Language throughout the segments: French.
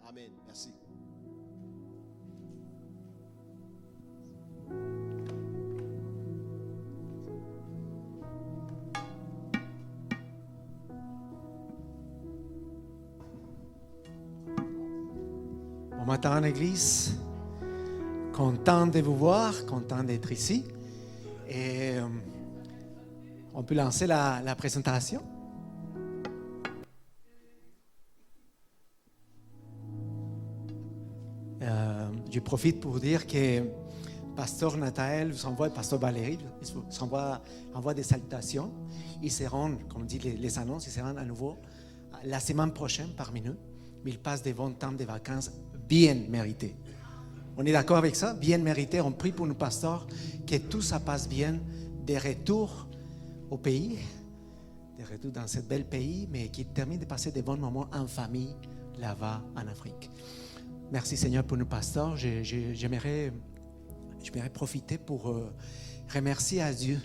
Amen. Merci. Bon matin, Église. Content de vous voir, content d'être ici. Et on peut lancer la présentation. Je profite pour dire que Pasteur Nathaël vous envoie, Pasteur Valérie vous envoie des salutations. Ils seront, comme dit les annonces, ils seront à nouveau la semaine prochaine parmi nous. Mais ils passent des bons temps de vacances bien mérités. On est d'accord avec ça? Bien mérité. On prie pour nos pasteurs que tout ça passe bien. Des retours au pays, des retours dans ce bel pays, mais qu'ils terminent de passer des bons moments en famille là-bas en Afrique. Merci Seigneur pour nos pasteurs. J'aimerais profiter pour remercier à Dieu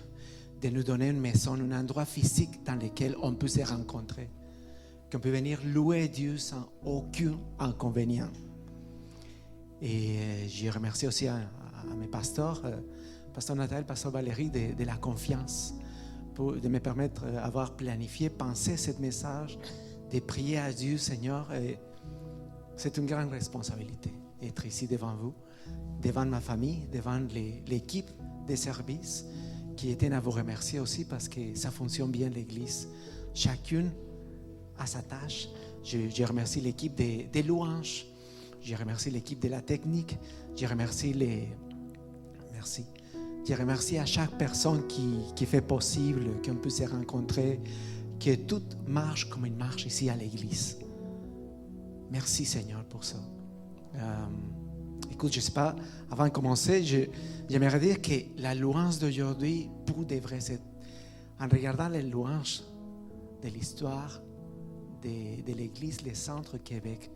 de nous donner une maison, un endroit physique dans lequel on peut se rencontrer, qu'on peut venir louer Dieu sans aucun inconvénient. Et je remercie aussi à mes pasteurs, Pasteur Nathaël, Pasteur Valérie, de la confiance, de me permettre d'avoir planifié, pensé ce message, de prier à Dieu, Seigneur. Et c'est une grande responsabilité d'être ici devant vous, devant ma famille, devant l'équipe des services qui était à vous remercier aussi parce que ça fonctionne bien l'Église. Chacune a sa tâche. Je remercie l'équipe des louanges. Je remercie l'équipe de la technique. Je remercie Je remercie à chaque personne qui fait possible qu'on puisse se rencontrer, que tout marche comme il marche ici à l'Église. Merci Seigneur pour ça. Écoute, je ne sais pas, avant de commencer, j'aimerais dire que la louange d'aujourd'hui, pour de vrai, c'est en regardant les louanges de l'histoire de l'Église, le Centre Québec,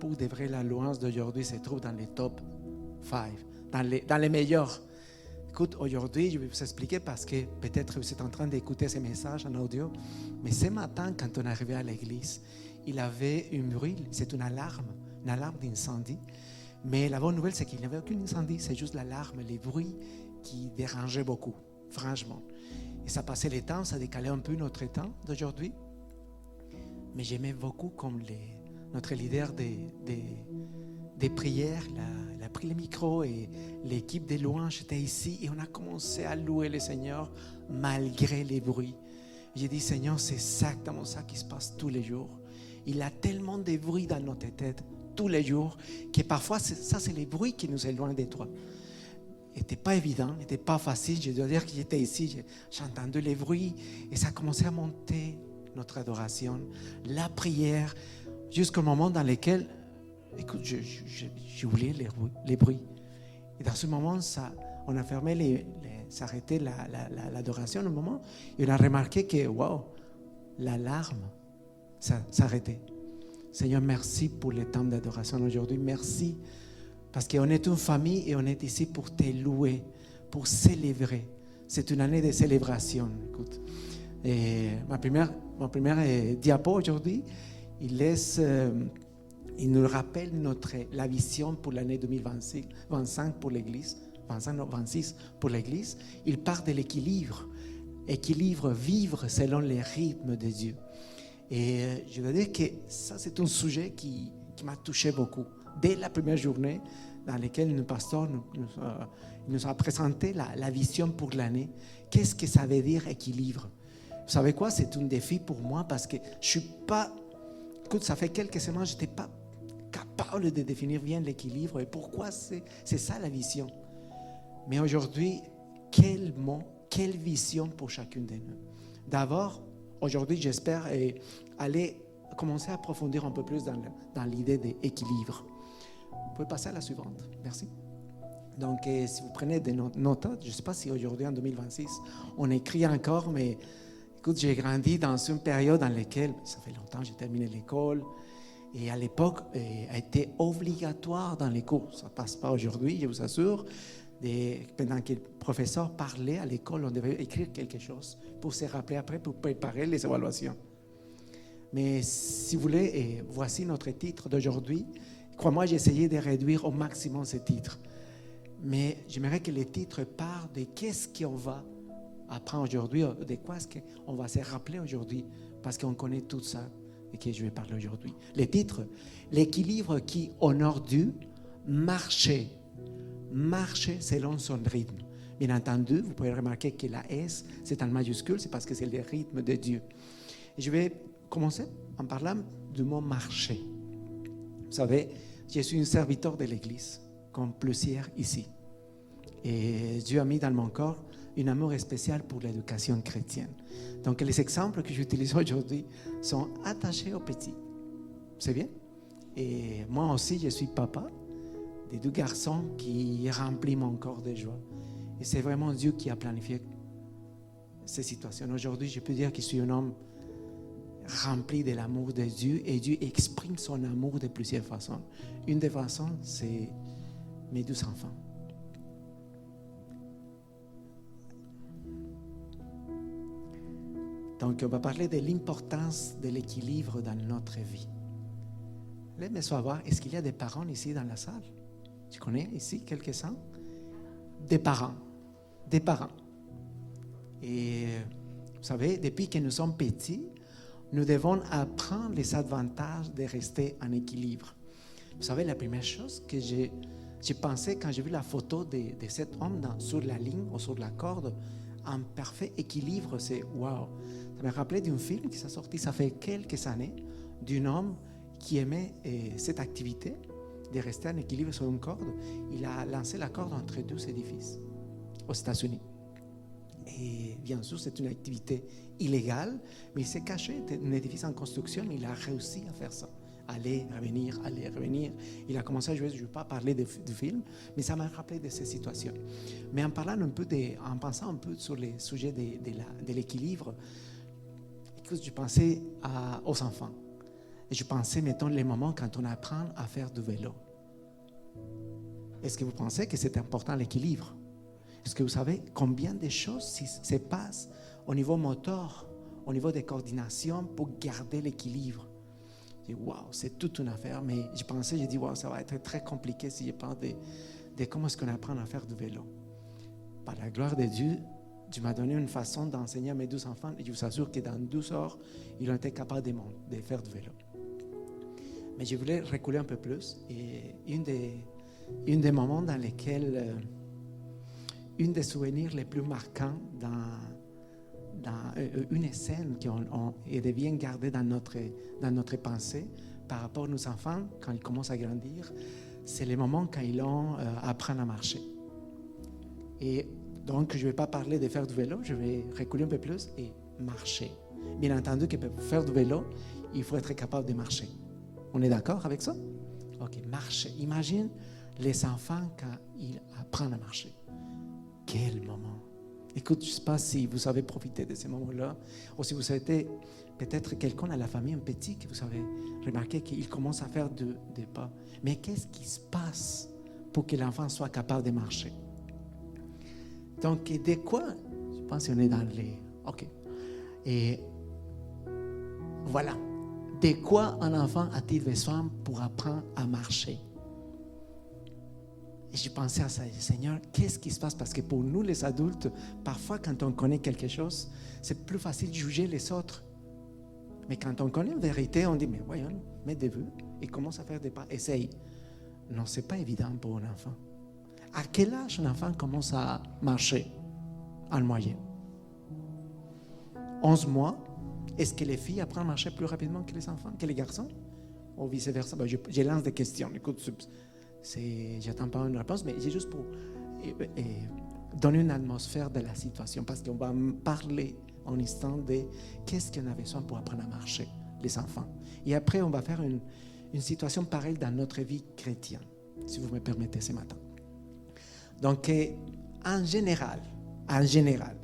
pour de vrai, la louange d'aujourd'hui se trouve dans les top 5, dans les meilleurs. Écoute, aujourd'hui, je vais vous expliquer parce que peut-être vous êtes en train d'écouter ces messages en audio, mais ce matin, quand on est arrivé à l'église, il avait un bruit, c'est une alarme d'incendie. Mais la bonne nouvelle, c'est qu'il n'y avait aucun incendie, c'est juste l'alarme, les bruits qui dérangeaient beaucoup, franchement. Et ça passait le temps, ça décalait un peu notre temps d'aujourd'hui. Mais j'aimais beaucoup comme notre leader des prières, il a pris le micro et l'équipe des louanges était ici et on a commencé à louer le Seigneur malgré les bruits. J'ai dit, Seigneur, c'est exactement ça qui se passe tous les jours. Il y a tellement de bruit dans notre tête tous les jours que parfois, c'est les bruits qui nous éloignent de toi. N'était pas évident, n'était pas facile. Je dois dire que j'étais ici, j'ai entendu les bruits et ça a commencé à monter notre adoration, la prière, jusqu'au moment dans lequel, écoute, j'ai oublié les bruits. Et dans ce moment, on a fermé s'arrêtait l'adoration un moment et on a remarqué que, wow, l'alarme s'arrêtait. Seigneur, merci pour le temps d'adoration aujourd'hui. Merci parce qu'on est une famille et on est ici pour te louer, pour célébrer. C'est une année de célébration. Écoute. Et ma première diapo aujourd'hui, il nous rappelle la vision pour l'année 2025 pour l'Église, 26 pour l'Église. Il parle de l'équilibre, vivre selon les rythmes de Dieu. Et je veux dire que ça, c'est un sujet qui m'a touché beaucoup. Dès la première journée dans laquelle le pasteur nous a présenté la vision pour l'année, qu'est-ce que ça veut dire équilibre? Vous savez quoi? C'est un défi pour moi parce que je suis pas... Écoute, ça fait quelques semaines, je n'étais pas capable de définir bien l'équilibre et pourquoi c'est ça la vision. Mais aujourd'hui, quel mot, quelle vision pour chacune de nous. D'abord, aujourd'hui, j'espère aller commencer à approfondir un peu plus dans l'idée d'équilibre. Vous pouvez passer à la suivante. Merci. Donc, si vous prenez des notes, je ne sais pas si aujourd'hui, en 2026, on écrit encore, mais écoute, j'ai grandi dans une période dans laquelle, ça fait longtemps, j'ai terminé l'école, et à l'époque, a été obligatoire dans les cours. Ça ne passe pas aujourd'hui, je vous assure. Pendant que le professeur parlait à l'école, on devait écrire quelque chose pour se rappeler après, pour préparer les évaluations. Mais si vous voulez, voici notre titre d'aujourd'hui, Crois-moi, j'ai essayé de réduire au maximum ces titres. Mais j'aimerais que les titres parlent de qu'est-ce qu'on va apprendre aujourd'hui, de quoi est-ce qu'on va se rappeler aujourd'hui, parce qu'on connaît tout ça et que je vais parler aujourd'hui. Les titres, l'équilibre qui honore Dieu, marcher selon son rythme. Bien entendu, vous pouvez remarquer que la S, c'est en majuscule, c'est parce que c'est le rythme de Dieu. Et je vais commencer en parlant du mot marcher. Vous savez, je suis un serviteur de l'Église, comme plusieurs ici. Et Dieu a mis dans mon corps un amour spécial pour l'éducation chrétienne. Donc, les exemples que j'utilise aujourd'hui sont attachés aux petits. C'est bien? Et moi aussi, je suis papa des 2 garçons qui remplissent mon corps de joie. Et c'est vraiment Dieu qui a planifié ces situations. Aujourd'hui, je peux dire que je suis un homme rempli de l'amour de Dieu et Dieu exprime son amour de plusieurs façons. Une des façons, c'est mes 2 enfants. Donc, on va parler de l'importance de l'équilibre dans notre vie. Laisse-moi savoir, est-ce qu'il y a des parents ici dans la salle? Tu connais ici quelques-uns? Des parents. Des parents. Et vous savez, depuis que nous sommes petits, nous devons apprendre les avantages de rester en équilibre. Vous savez, la première chose que j'ai pensé quand j'ai vu la photo de cet homme sur la ligne ou sur la corde, en parfait équilibre, c'est wow. Ça m'a rappelé d'un film qui s'est sorti, ça fait quelques années, d'un homme qui aimait cette activité de rester en équilibre sur une corde. Il a lancé la corde entre 2 édifices aux États-Unis. Et bien sûr, c'est une activité illégale, mais il s'est caché d'un édifice en construction, mais il a réussi à faire ça. Aller, revenir. Il a commencé à jouer, je ne vais pas parler du film, mais ça m'a rappelé de ces situations. Mais en parlant un peu, en pensant un peu sur les sujets de l'équilibre, écoute, je pensais aux enfants. Et je pensais, mettons, les moments quand on apprend à faire du vélo. Est-ce que vous pensez que c'est important l'équilibre? Est-ce que vous savez combien de choses se passent au niveau moteur, au niveau de coordination pour garder l'équilibre? J'ai dit, wow, c'est toute une affaire. Mais j'ai dit, wow, ça va être très compliqué si je parle de comment est-ce qu'on apprend à faire du vélo. Par la gloire de Dieu, Dieu m'a donné une façon d'enseigner à mes 2 enfants et je vous assure que dans 12 heures, ils ont été capables de faire du vélo. Mais je voulais reculer un peu plus. Et un des moments dans lesquels, un des souvenirs les plus marquants dans une scène qui est bien gardée dans notre pensée par rapport à nos enfants quand ils commencent à grandir, c'est les moments quand ils ont apprendre à marcher. Et donc, je ne vais pas parler de faire du vélo, je vais reculer un peu plus et marcher. Bien entendu que pour faire du vélo, il faut être capable de marcher. On est d'accord avec ça? Ok, marcher. Imagine les enfants quand ils apprennent à marcher. Quel moment! Écoute, je ne sais pas si vous avez profité de ces moments-là, ou si vous avez peut-être quelqu'un dans la famille, un petit, que vous avez remarqué qu'il commence à faire des pas. Mais qu'est-ce qui se passe pour que l'enfant soit capable de marcher? Donc, de quoi? Je pense qu'on est dans les... OK. Et voilà. De quoi un enfant a-t-il besoin pour apprendre à marcher? Et je pensais à ça, Seigneur, qu'est-ce qui se passe? Parce que pour nous, les adultes, parfois, quand on connaît quelque chose, c'est plus facile de juger les autres. Mais quand on connaît une vérité, on dit, mais voyons, mets des vues et commence à faire des pas, essaye. Non, ce n'est pas évident pour un enfant. À quel âge un enfant commence à marcher en moyenne? 11 mois. Est-ce que les filles apprennent à marcher plus rapidement que les enfants, que les garçons? Ou vice-versa? Je lance des questions. Écoute, j'attends pas une réponse, mais c'est juste pour donner une atmosphère de la situation, parce qu'on va parler en instant de qu'est-ce qu'on a besoin pour apprendre à marcher, les enfants. Et après, on va faire une situation pareille dans notre vie chrétienne, si vous me permettez ce matin. Donc, en général,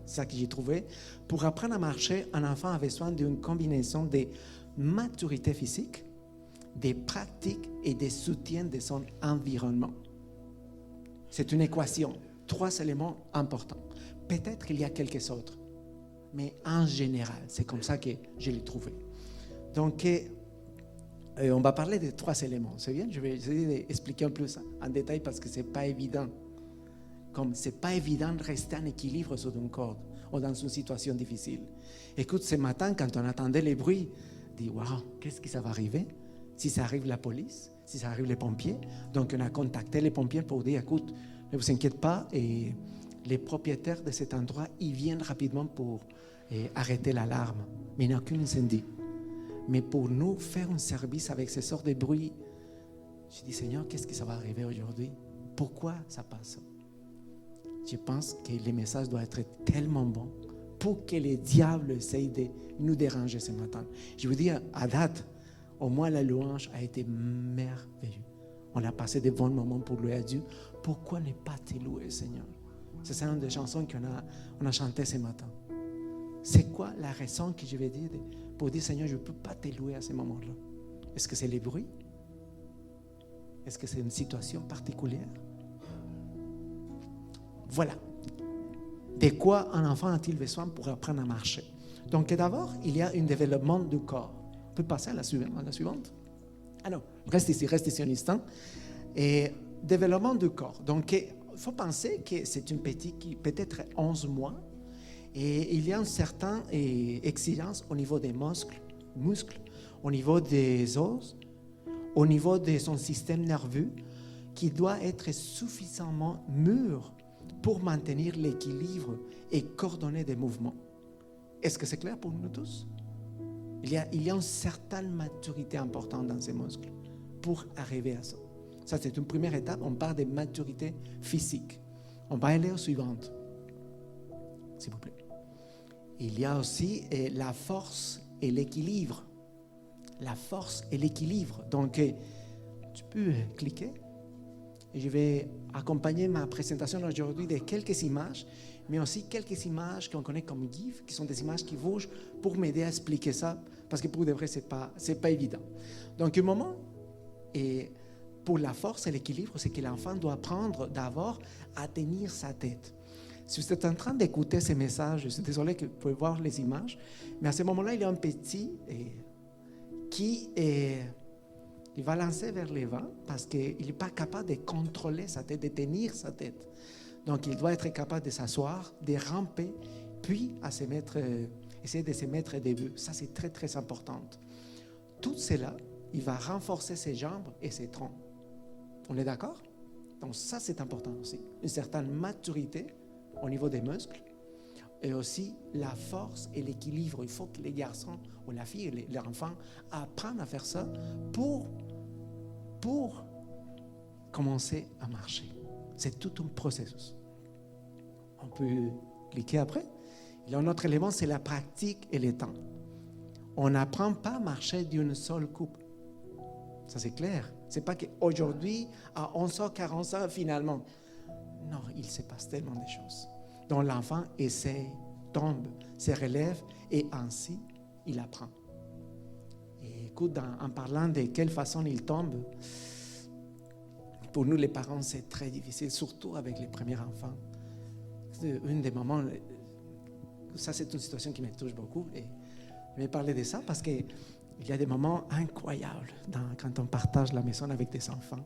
c'est ça que j'ai trouvé, pour apprendre à marcher, un enfant a besoin d'une combinaison de maturité physique, des pratiques et des soutiens de son environnement. C'est une équation, 3 éléments importants. Peut-être qu'il y a quelques autres, mais en général, c'est comme ça que je l'ai trouvé. Donc, Et on va parler des 3 éléments. C'est bien, je vais essayer d'expliquer un peu ça en détail parce que ce n'est pas évident. Comme ce n'est pas évident de rester en équilibre sur une corde ou dans une situation difficile. Écoute, ce matin, quand on attendait les bruits, on dit, waouh, qu'est-ce qui ça va arriver? Si ça arrive la police, si ça arrive les pompiers. Donc, on a contacté les pompiers pour dire, écoute, ne vous inquiétez pas, et les propriétaires de cet endroit, ils viennent rapidement pour arrêter l'alarme. Mais il n'y a aucun incendie. Mais pour nous faire un service avec ces sortes de bruits, je dis, Seigneur, qu'est-ce qui ça va arriver aujourd'hui? Pourquoi ça passe? Je pense que le message doit être tellement bon pour que les diables essayent de nous déranger ce matin. Je vous dis, à date, au moins la louange a été merveilleuse. On a passé de bons moments pour louer à Dieu. Pourquoi ne pas te louer, Seigneur? C'est une des chansons qu'on a chantées ce matin. C'est quoi la raison que je vais dire pour dire, Seigneur, je ne peux pas te louer à ce moment-là? Est-ce que c'est les bruits? Est-ce que c'est une situation particulière? Voilà. De quoi un enfant a-t-il besoin pour apprendre à marcher? Donc d'abord, il y a un développement du corps. On peut passer à la suivante. Ah non, reste ici un instant. Et développement du corps. Donc il faut penser que c'est une petite qui peut-être 11 mois. Et il y a une certaine exigence au niveau des muscles, au niveau des os, au niveau de son système nerveux, qui doit être suffisamment mûr pour maintenir l'équilibre et coordonner des mouvements. Est-ce que c'est clair pour nous tous? Il y a une certaine maturité importante dans ces muscles pour arriver à ça. Ça, c'est une première étape. On parle de maturité physique. On va aller aux suivantes, s'il vous plaît. Il y a aussi la force et l'équilibre. La force et l'équilibre. Donc, tu peux cliquer. Et je vais accompagner ma présentation aujourd'hui de quelques images, mais aussi quelques images qu'on connaît comme GIF, qui sont des images qui bougent pour m'aider à expliquer ça, parce que pour de vrai, c'est pas évident. Donc, un moment, et pour la force et l'équilibre, c'est que l'enfant doit apprendre d'abord à tenir sa tête. Si vous êtes en train d'écouter ces messages, je suis désolé que vous pouvez voir les images, mais à ce moment-là, il y a un petit qui il va lancer vers le vent parce qu'il n'est pas capable de contrôler sa tête, de tenir sa tête. Donc, il doit être capable de s'asseoir, de ramper, puis essayer de se mettre debout. Ça, c'est très, très important. Tout cela, il va renforcer ses jambes et ses troncs. On est d'accord? Donc, ça, c'est important aussi. Une certaine maturité au niveau des muscles et aussi la force et l'équilibre. Il faut que les garçons ou la fille, les enfants apprennent à faire ça pour commencer à marcher. C'est tout un processus. On peut cliquer après. Il y a un autre élément, c'est la pratique et le temps. On n'apprend pas à marcher d'une seule coupe. Ça, c'est clair. Ce n'est pas qu'aujourd'hui, à 11h45, finalement. Non, il se passe tellement de choses. Donc, l'enfant essaie, tombe, se relève et ainsi, il apprend. Et écoute, en parlant de quelle façon il tombe, pour nous, les parents, c'est très difficile, surtout avec les premiers enfants. C'est un des moments, ça, c'est une situation qui me touche beaucoup. Et je vais parler de ça parce qu'il y a des moments incroyables quand on partage la maison avec des enfants.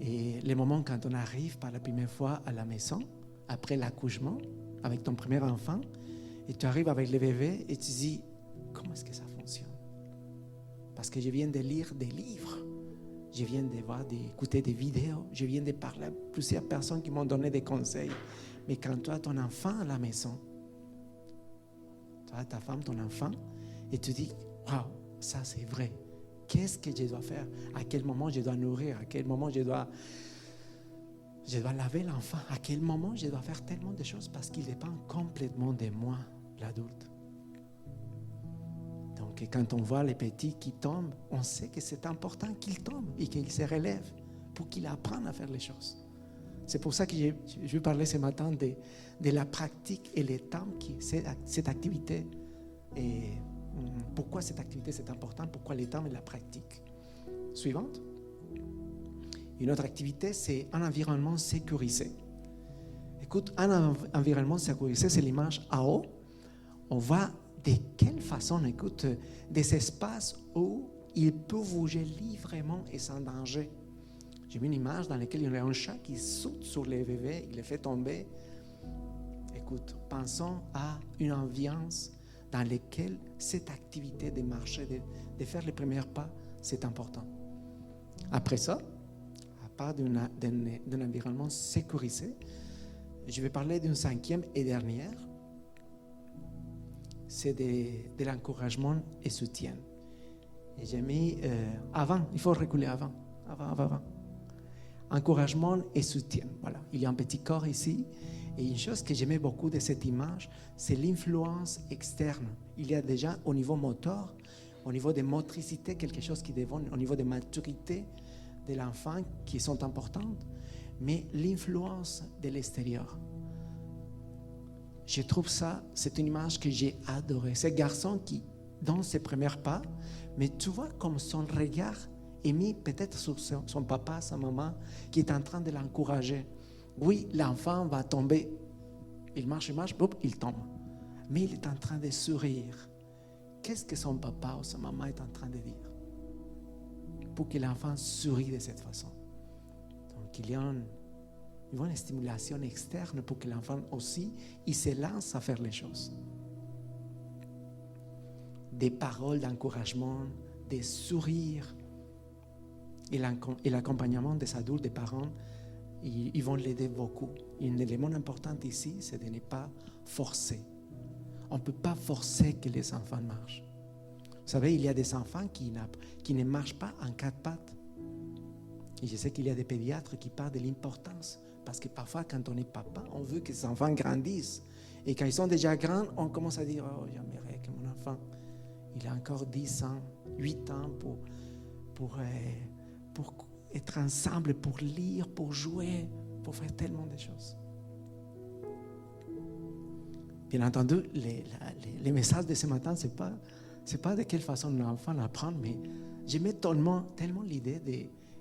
Et les moments quand on arrive par la première fois à la maison, après l'accouchement, avec ton premier enfant, et tu arrives avec le bébé et tu dis, comment est-ce que ça fonctionne? Parce que je viens de lire des livres, je viens d'écouter des vidéos, je viens de parler à plusieurs personnes qui m'ont donné des conseils. Mais quand tu as ton enfant à la maison, tu as ta femme, ton enfant, et tu dis, waouh, ça c'est vrai. Qu'est-ce que je dois faire? À quel moment je dois nourrir? À quel moment je dois laver l'enfant? À quel moment je dois faire tellement de choses parce qu'il dépend complètement de moi, l'adulte. Donc, quand on voit les petits qui tombent, on sait que c'est important qu'ils tombent et qu'ils se relèvent pour qu'ils apprennent à faire les choses. C'est pour ça que je vais parler ce matin de la pratique et le temps qui cette activité. Et pourquoi cette activité c'est important? Pourquoi le temps et la pratique? Suivante. Une autre activité, c'est un environnement sécurisé. Écoute, un environnement sécurisé, c'est l'image en haut. On voit de quelle façon, écoute, des espaces où il peut bouger librement et sans danger. J'ai mis une image dans laquelle il y a un chat qui saute sur les bébés, il les fait tomber. Écoute, pensons à une ambiance dans laquelle cette activité de marcher, de faire les premiers pas, c'est important. Après ça, à part d'un environnement sécurisé, je vais parler d'une cinquième et dernière. C'est de l'encouragement et soutien. Et j'ai mis avant, il faut reculer avant. Encouragement et soutien. Voilà, il y a un petit corps ici. Et une chose que j'aimais beaucoup de cette image, c'est l'influence externe. Il y a déjà au niveau moteur, au niveau de motricité, quelque chose qui devient au niveau de maturité de l'enfant qui sont importantes, mais l'influence de l'extérieur. Je trouve ça, c'est une image que j'ai adorée. Ce garçon qui donne ses premiers pas, mais tu vois comme son regard est mis peut-être sur son papa, sa maman, qui est en train de l'encourager. Oui, l'enfant va tomber. Il marche, il tombe. Mais il est en train de sourire. Qu'est-ce que son papa ou sa maman est en train de dire pour que l'enfant sourie de cette façon? Donc, il y a une stimulation externe pour que l'enfant aussi, il se lance à faire les choses. Des paroles d'encouragement, des sourires et l'accompagnement des adultes, des parents, ils vont l'aider beaucoup. Un élément important ici, c'est de ne pas forcer. On ne peut pas forcer que les enfants marchent. Vous savez, il y a des enfants qui ne marchent pas en quatre pattes. Et je sais qu'il y a des pédiatres qui parlent de l'importance. Parce que parfois, quand on est papa, on veut que les enfants grandissent. Et quand ils sont déjà grands, on commence à dire « Oh, j'aimerais que mon enfant, il a encore 10 ans, 8 ans pour être ensemble, pour lire, pour jouer, pour faire tellement de choses. » Bien entendu, les messages de ce matin, ce n'est pas de quelle façon l'enfant apprend, mais j'aimais tellement l'idée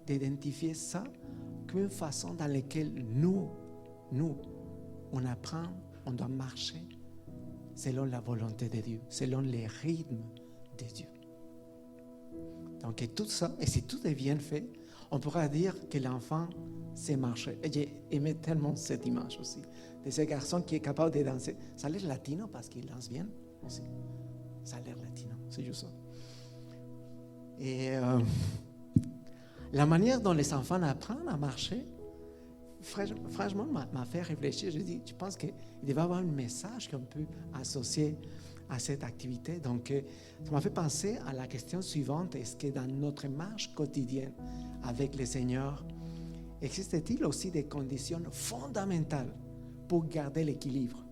d'identifier ça comme une façon dans laquelle nous, on apprend, on doit marcher selon la volonté de Dieu, selon les rythmes de Dieu. Donc, et tout ça, et si tout est bien fait, on pourra dire que l'enfant sait marcher. Et j'ai aimé tellement cette image aussi, de ce garçon qui est capable de danser. Ça a l'air latino parce qu'il danse bien aussi. Ça a l'air latino, c'est juste ça. Et la manière dont les enfants apprennent à marcher, franchement, m'a fait réfléchir. Je dis, je pense qu'il devait y avoir un message qu'on peut associer à cette activité. Donc, ça m'a fait penser à la question suivante. Est-ce que dans notre marche quotidienne avec le Seigneur, existe-t-il aussi des conditions fondamentales pour garder l'équilibre?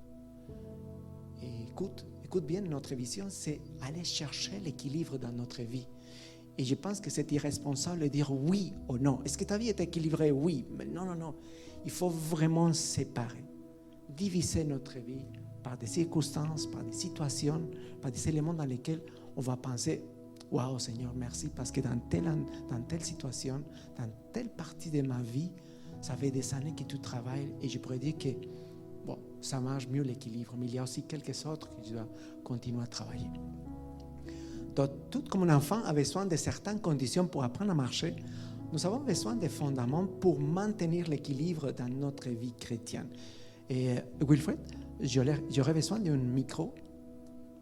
Et écoute bien, notre vision, c'est aller chercher l'équilibre dans notre vie. Et je pense que c'est irresponsable de dire oui ou non. Est-ce que ta vie est équilibrée? Oui. Mais non. Il faut vraiment séparer, diviser notre vie par des circonstances, par des situations, par des éléments dans lesquels on va penser « Waouh Seigneur, merci parce que dans telle situation, dans telle partie de ma vie, ça fait des années que tu travailles et je pourrais dire que bon, ça marche mieux l'équilibre, mais il y a aussi quelques autres que je dois continuer à travailler. » Donc, tout comme un enfant a besoin de certaines conditions pour apprendre à marcher, nous avons besoin de fondements pour maintenir l'équilibre dans notre vie chrétienne. Et Wilfred, j'aurais besoin d'un micro,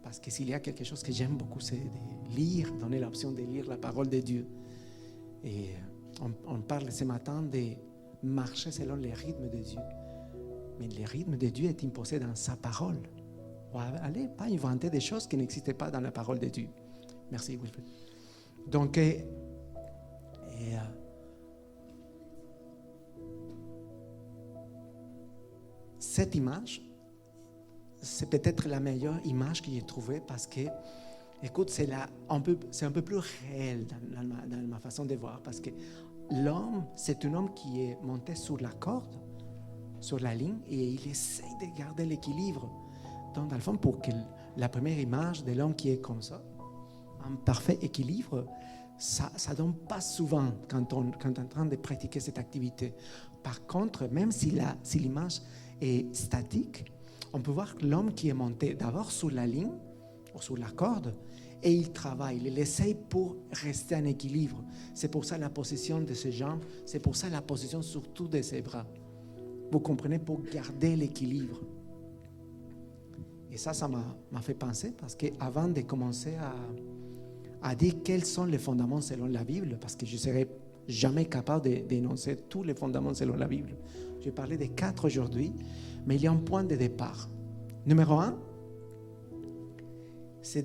parce que s'il y a quelque chose que j'aime beaucoup, c'est de lire, donner l'option de lire la parole de Dieu. Et on parle ce matin de marcher selon les rythmes de Dieu. Mais le rythme de Dieu est imposé dans sa parole. Allez, pas inventer des choses qui n'existaient pas dans la parole de Dieu. Merci, Wilfred. Donc, cette image, c'est peut-être la meilleure image que j'ai trouvée parce que, écoute, c'est un peu plus réel dans ma façon de voir parce que l'homme, c'est un homme qui est monté sur la corde, sur la ligne, et il essaye de garder l'équilibre. Donc, dans le fond, pour que la première image de l'homme qui est comme ça, en parfait équilibre, ça ne donne pas souvent quand on est en train de pratiquer cette activité. Par contre, même si l'image est statique, on peut voir que l'homme qui est monté d'abord sur la ligne ou sur la corde, et il travaille, il essaye pour rester en équilibre. C'est pour ça la position de ses jambes, c'est pour ça la position surtout de ses bras. Vous comprenez, pour garder l'équilibre. Et ça m'a fait penser, parce qu'avant de commencer à dire quels sont les fondements selon la Bible, parce que je ne serais jamais capable d'énoncer tous les fondements selon la Bible. Je vais parler de 4 aujourd'hui, mais il y a un point de départ. Numéro 1, c'est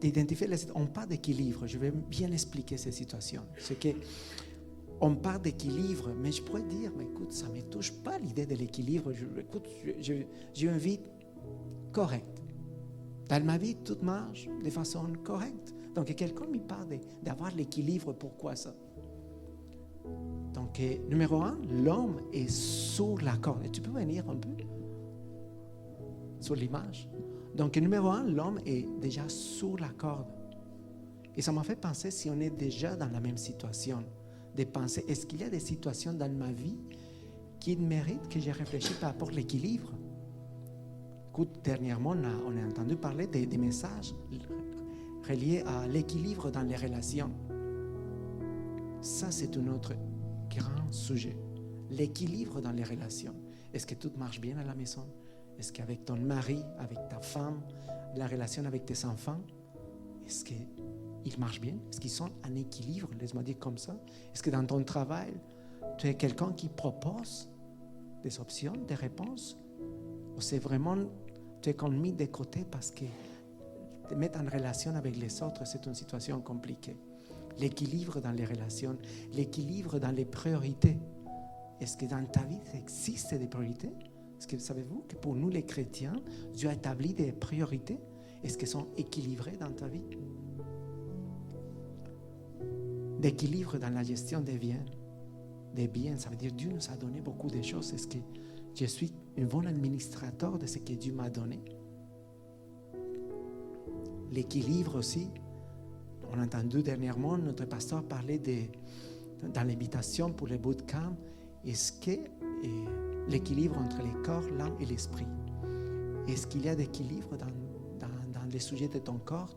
d'identifier, on parle d'équilibre. Je vais bien expliquer ces situations. C'est que on parle d'équilibre, mais je pourrais dire, mais écoute, ça ne me touche pas l'idée de l'équilibre. J'ai une vie correcte. Dans ma vie, tout marche de façon correcte. Donc, quelqu'un me parle d'avoir l'équilibre. Pourquoi ça? Donc, numéro 1, l'homme est sur la corde. Et tu peux venir un peu sur l'image? Donc, numéro 1, l'homme est déjà sur la corde. Et ça m'a fait penser, si on est déjà dans la même situation, de penser, est-ce qu'il y a des situations dans ma vie qui méritent que j'ai réfléchi par rapport à l'équilibre? Écoute, dernièrement, on a entendu parler des messages reliés à l'équilibre dans les relations. Ça, c'est un autre grand sujet. L'équilibre dans les relations. Est-ce que tout marche bien à la maison? Est-ce qu'avec ton mari, avec ta femme, la relation avec tes enfants, est-ce qu'ils marchent bien? Est-ce qu'ils sont en équilibre? Laisse-moi dire comme ça. Est-ce que dans ton travail, tu es quelqu'un qui propose des options, des réponses? Ou c'est vraiment, tu es comme mis de côté parce que te mettre en relation avec les autres, c'est une situation compliquée. L'équilibre dans les relations, l'équilibre dans les priorités. Est-ce que dans ta vie, il existe des priorités? Est-ce que savez-vous que pour nous les chrétiens, Dieu a établi des priorités? Est-ce qu'elles sont équilibrées dans ta vie? L'équilibre dans la gestion des biens. Des biens, ça veut dire Dieu nous a donné beaucoup de choses. Est-ce que je suis un bon administrateur de ce que Dieu m'a donné? L'équilibre aussi. On a entendu dernièrement notre pasteur parler dans l'invitation pour les bootcamps. Est-ce que l'équilibre entre le corps, l'âme et l'esprit? Est-ce qu'il y a d'équilibre dans les sujets de ton corps,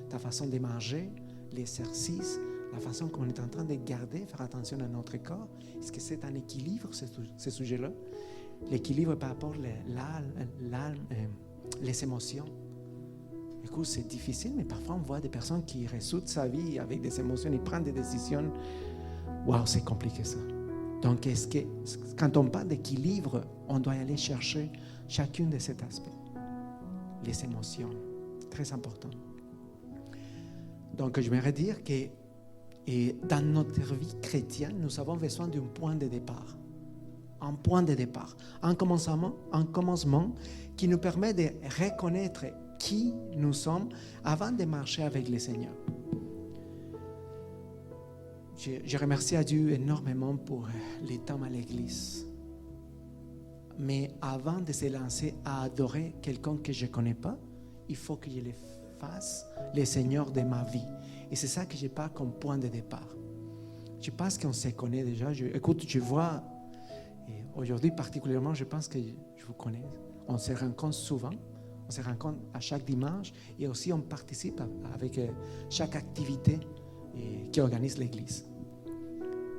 ta façon de manger, l'exercice, la façon qu'on est en train de garder, faire attention à notre corps? Est-ce que c'est un équilibre, ce sujet-là? L'équilibre par rapport les émotions. Écoute, c'est difficile, mais parfois on voit des personnes qui résoudent sa vie avec des émotions, ils prennent des décisions. Waouh, c'est compliqué ça. Donc, est-ce que quand on parle d'équilibre, on doit aller chercher chacun de ces aspects? Les émotions, très important. Donc, je voudrais dire que dans notre vie chrétienne, nous avons besoin d'un point de départ. Un point de départ. Un commencement qui nous permet de reconnaître qui nous sommes avant de marcher avec le Seigneur. Je remercie à Dieu énormément pour les temps à l'église. Mais avant de se lancer à adorer quelqu'un que je ne connais pas, il faut que je le fasse le Seigneur de ma vie. Et c'est ça que je parle comme point de départ. Je pense qu'on se connaît déjà. Écoute, je vois, et aujourd'hui particulièrement, je pense que je vous connais. On se rencontre souvent. On se rencontre à chaque dimanche et aussi on participe avec chaque activité qui organise l'Église.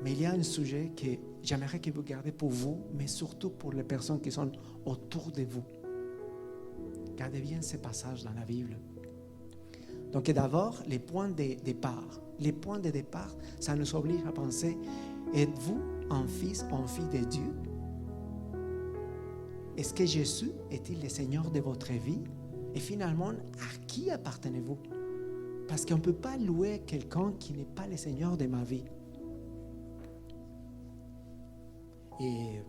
Mais il y a un sujet que j'aimerais que vous gardez pour vous, mais surtout pour les personnes qui sont autour de vous. Gardez bien ces passages dans la Bible. Donc d'abord, les points de départ. Les points de départ, ça nous oblige à penser, êtes-vous un fils, une fille de Dieu? Est-ce que Jésus est-il le Seigneur de votre vie? Et finalement, à qui appartenez-vous? Parce qu'on ne peut pas louer quelqu'un qui n'est pas le Seigneur de ma vie. Et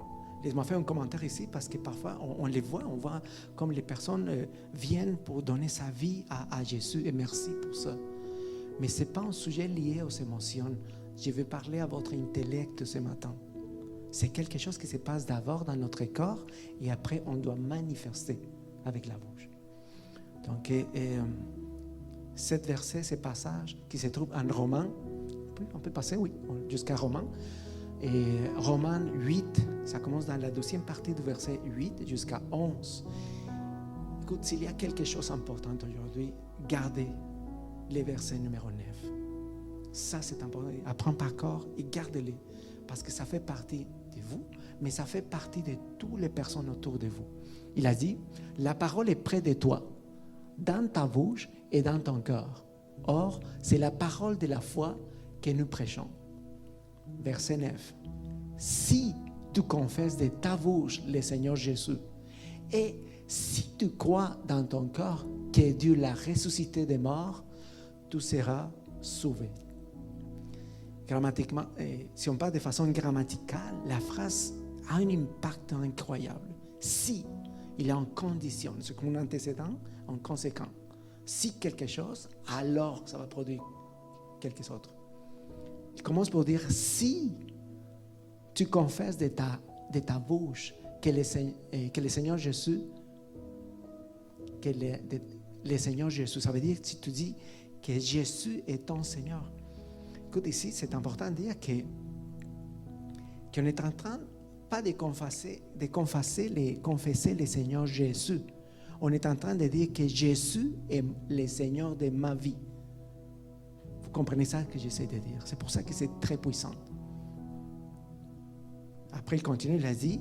laisse-moi faire un commentaire ici, parce que parfois, on les voit, on voit comme les personnes viennent pour donner sa vie à Jésus, et merci pour ça. Mais ce n'est pas un sujet lié aux émotions. Je veux parler à votre intellect ce matin. C'est quelque chose qui se passe d'abord dans notre corps et après on doit manifester avec la bouche. Donc, cet verset, ce passage qui se trouve en Romains, on peut passer, oui, jusqu'à Romains. Et Romains 8, ça commence dans la deuxième partie du verset 8 jusqu'à 11. Écoute, s'il y a quelque chose d'important aujourd'hui, gardez les versets numéro 9. Ça, c'est important. Apprends par corps et gardez-les. Parce que ça fait partie de vous, mais ça fait partie de toutes les personnes autour de vous. Il a dit, la parole est près de toi, dans ta bouche et dans ton cœur. Or, c'est la parole de la foi que nous prêchons. Verset 9. Si tu confesses de ta bouche le Seigneur Jésus, et si tu crois dans ton cœur que Dieu l'a ressuscité des morts, tu seras sauvé. Grammatiquement, si on parle de façon grammaticale, la phrase a un impact incroyable. Si, il est en condition, ce qu'on antécédent, en conséquent. Si quelque chose, alors ça va produire quelque chose d'autre. Il commence pour dire, si tu confesses de ta bouche que le Seigneur Jésus, le Seigneur Jésus, ça veut dire que si tu dis que Jésus est ton Seigneur. Écoute, ici, c'est important de dire qu'on est en train, pas de confesser le Seigneur Jésus. On est en train de dire que Jésus est le Seigneur de ma vie. Vous comprenez ça que j'essaie de dire? C'est pour ça que c'est très puissant. Après, il continue, il a dit,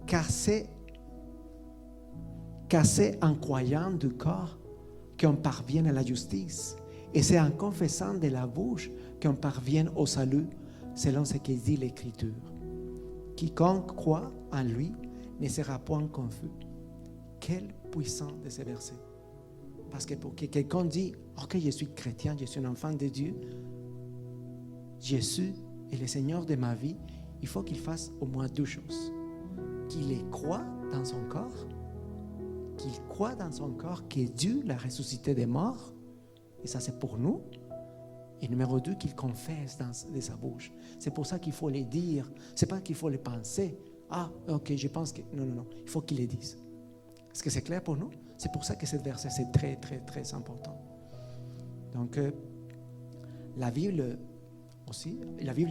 car c'est en croyant du corps qu'on parvient à la justice. Et c'est en confessant de la bouche qu'on parvient au salut, selon ce que dit l'Écriture. Quiconque croit en lui ne sera point confus. Quel puissant de ces versets. Parce que pour que quelqu'un dise, ok, je suis chrétien, je suis un enfant de Dieu, Jésus est le Seigneur de ma vie, il faut qu'il fasse au moins deux choses. Qu'il les croit dans son corps, qu'il croit dans son corps que Dieu l'a ressuscité des morts, et ça c'est pour nous. Et numéro 2, qu'il confesse de sa bouche. C'est pour ça qu'il faut les dire. C'est pas qu'il faut les penser. Ah, ok, je pense que... Non. Il faut qu'il les dise. Est-ce que c'est clair pour nous? C'est pour ça que ce verset, c'est très, très, très important. Donc, la Bible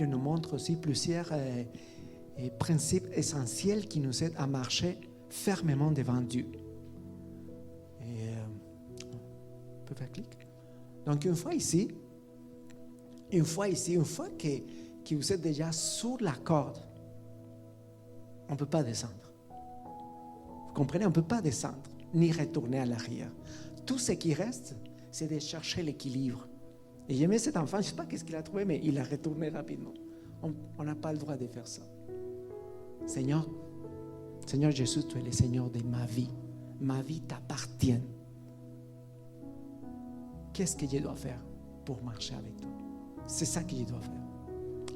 nous montre aussi plusieurs principes essentiels qui nous aident à marcher fermement devant Dieu. Et, on peut faire clic. Donc, une fois que vous êtes déjà sur la corde, on ne peut pas descendre. Vous comprenez? On ne peut pas descendre, ni retourner à l'arrière. Tout ce qui reste, c'est de chercher l'équilibre. Et j'aimais cet enfant, je ne sais pas qu'est-ce qu'il a trouvé, mais il a retourné rapidement. On n'a pas le droit de faire ça. Seigneur Jésus, tu es le Seigneur de ma vie. Ma vie t'appartient. Qu'est-ce que je dois faire pour marcher avec toi? C'est ça que je dois faire.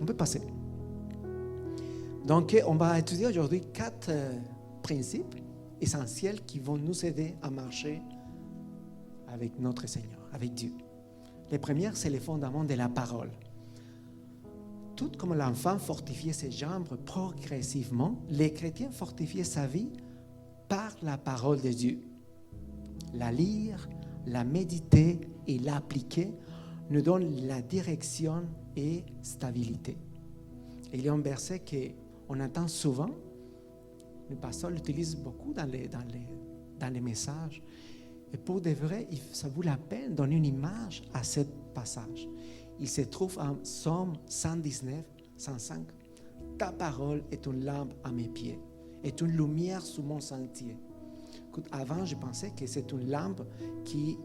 On peut passer. Donc, on va étudier aujourd'hui 4 principes essentiels qui vont nous aider à marcher avec notre Seigneur, avec Dieu. Le premier, c'est le fondement de la parole. Tout comme l'enfant fortifiait ses jambes progressivement, les chrétiens fortifiaient sa vie par la parole de Dieu. La lire, la méditer et l'appliquer nous donne la direction et stabilité. Et il y a un verset qu'on entend souvent, le pasteur l'utilise beaucoup dans les messages. Et pour de vrai, ça vaut la peine de donner une image à ce passage. Il se trouve en Psaume 119, 105. Ta parole est une lampe à mes pieds, est une lumière sur mon sentier. Écoute, avant, je pensais que c'est une lampe qui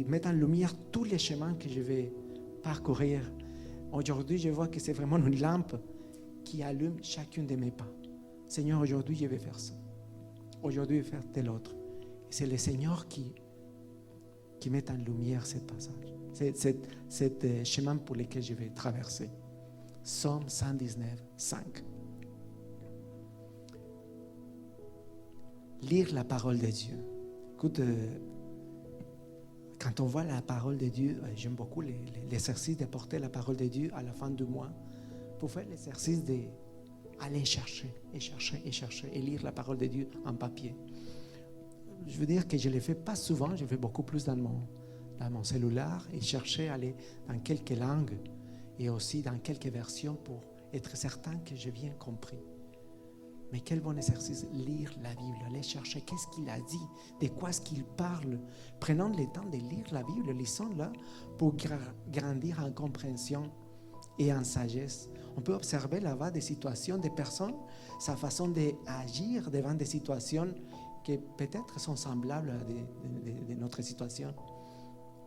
met en lumière tous les chemins que je vais parcourir. Aujourd'hui, je vois que c'est vraiment une lampe qui allume chacun de mes pas. Seigneur, aujourd'hui, je vais faire ça. Aujourd'hui, je vais faire tel autre. Et c'est le Seigneur qui met en lumière ce passage, cet chemin pour lequel je vais traverser. Psaume 119, 5. Lire la parole de Dieu. Écoute, quand on voit la parole de Dieu, j'aime beaucoup l'exercice de porter la parole de Dieu à la fin du mois pour faire l'exercice d'aller chercher et lire la parole de Dieu en papier. Je veux dire que je ne le fais pas souvent, je le fais beaucoup plus dans mon cellulaire et chercher à aller dans quelques langues et aussi dans quelques versions pour être certain que j'ai bien compris. Mais quel bon exercice, lire la Bible, aller chercher qu'est-ce qu'il a dit, de quoi est-ce qu'il parle. Prenons le temps de lire la Bible, lisons-la pour grandir en compréhension et en sagesse. On peut observer là-bas des situations des personnes, sa façon d'agir devant des situations qui peut-être sont semblables à de notre situation,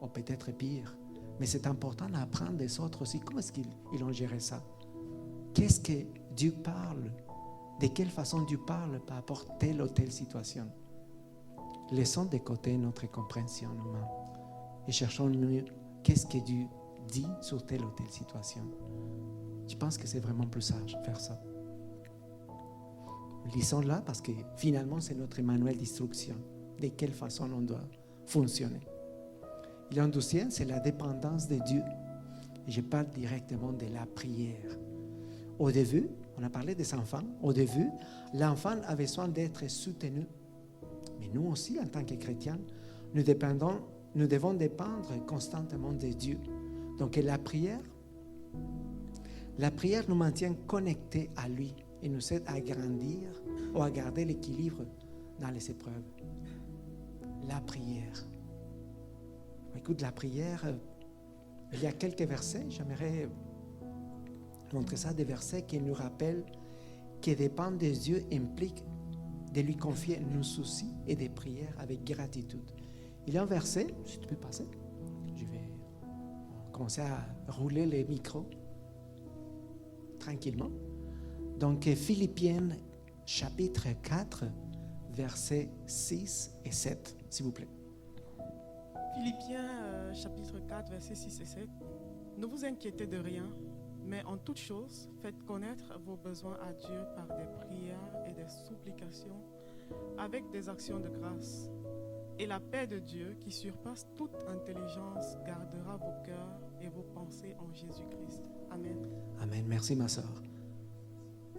ou peut-être pire. Mais c'est important d'apprendre des autres aussi. Comment est-ce qu'ils ont géré ça? Qu'est-ce que Dieu parle? De quelle façon Dieu parle par rapport à telle ou telle situation? Laissons de côté notre compréhension humaine et cherchons mieux qu'est-ce que Dieu dit sur telle ou telle situation. Je pense que c'est vraiment plus sage de faire ça. Lisons-la parce que finalement c'est notre manuel d'instruction. De quelle façon on doit fonctionner. Et le deuxième, c'est la dépendance de Dieu. Et je parle directement de la prière. Au début, on a parlé des enfants. Au début, l'enfant a besoin d'être soutenu. Mais nous aussi, en tant que chrétiens, nous devons dépendre constamment de Dieu. Donc la prière nous maintient connectés à lui et nous aide à grandir ou à garder l'équilibre dans les épreuves. La prière. Écoute, la prière, il y a quelques versets, j'aimerais montrer ça, des versets qui nous rappellent que dépendre de Dieu implique de lui confier nos soucis et des prières avec gratitude. Il y a un verset, si tu peux passer, je vais commencer à rouler les micros tranquillement. Donc, Philippiens chapitre 4, versets 6 et 7, s'il vous plaît. Philippiens chapitre 4, versets 6 et 7. Ne vous inquiétez de rien, mais en toute chose, faites connaître vos besoins à Dieu par des prières et des supplications, avec des actions de grâce. Et la paix de Dieu, qui surpasse toute intelligence, gardera vos cœurs et vos pensées en Jésus-Christ. Amen. Amen. Merci, ma soeur.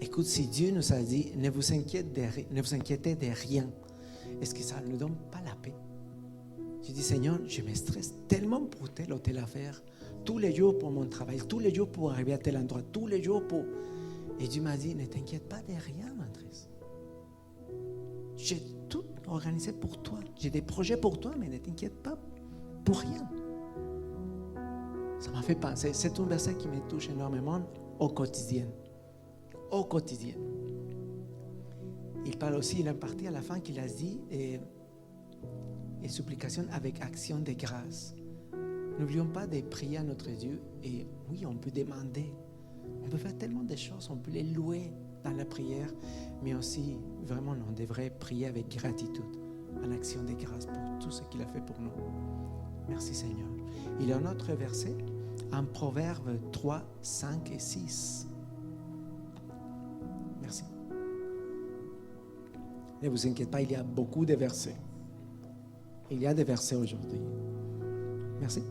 Écoute, si Dieu nous a dit, ne vous inquiétez de rien, est-ce que ça ne nous donne pas la paix? Je dis, Seigneur, je me stresse tellement pour telle ou telle affaire, tous les jours pour mon travail, tous les jours pour arriver à tel endroit, tous les jours pour... Et Dieu m'a dit, ne t'inquiète pas de rien, Andrés. J'ai tout organisé pour toi. J'ai des projets pour toi, mais ne t'inquiète pas pour rien. Ça m'a fait penser, c'est un verset qui me touche énormément au quotidien. Au quotidien. Il parle aussi, il a une partie à la fin qu'il a dit, et supplication avec action de grâce. N'oublions pas de prier à notre Dieu. Et oui, on peut demander. On peut faire tellement de choses. On peut les louer dans la prière. Mais aussi, vraiment, on devrait prier avec gratitude, en action de grâce pour tout ce qu'il a fait pour nous. Merci Seigneur. Il y a un autre verset, en Proverbe 3, 5 et 6. Merci. Ne vous inquiétez pas, il y a beaucoup de versets. Il y a des versets aujourd'hui. Merci.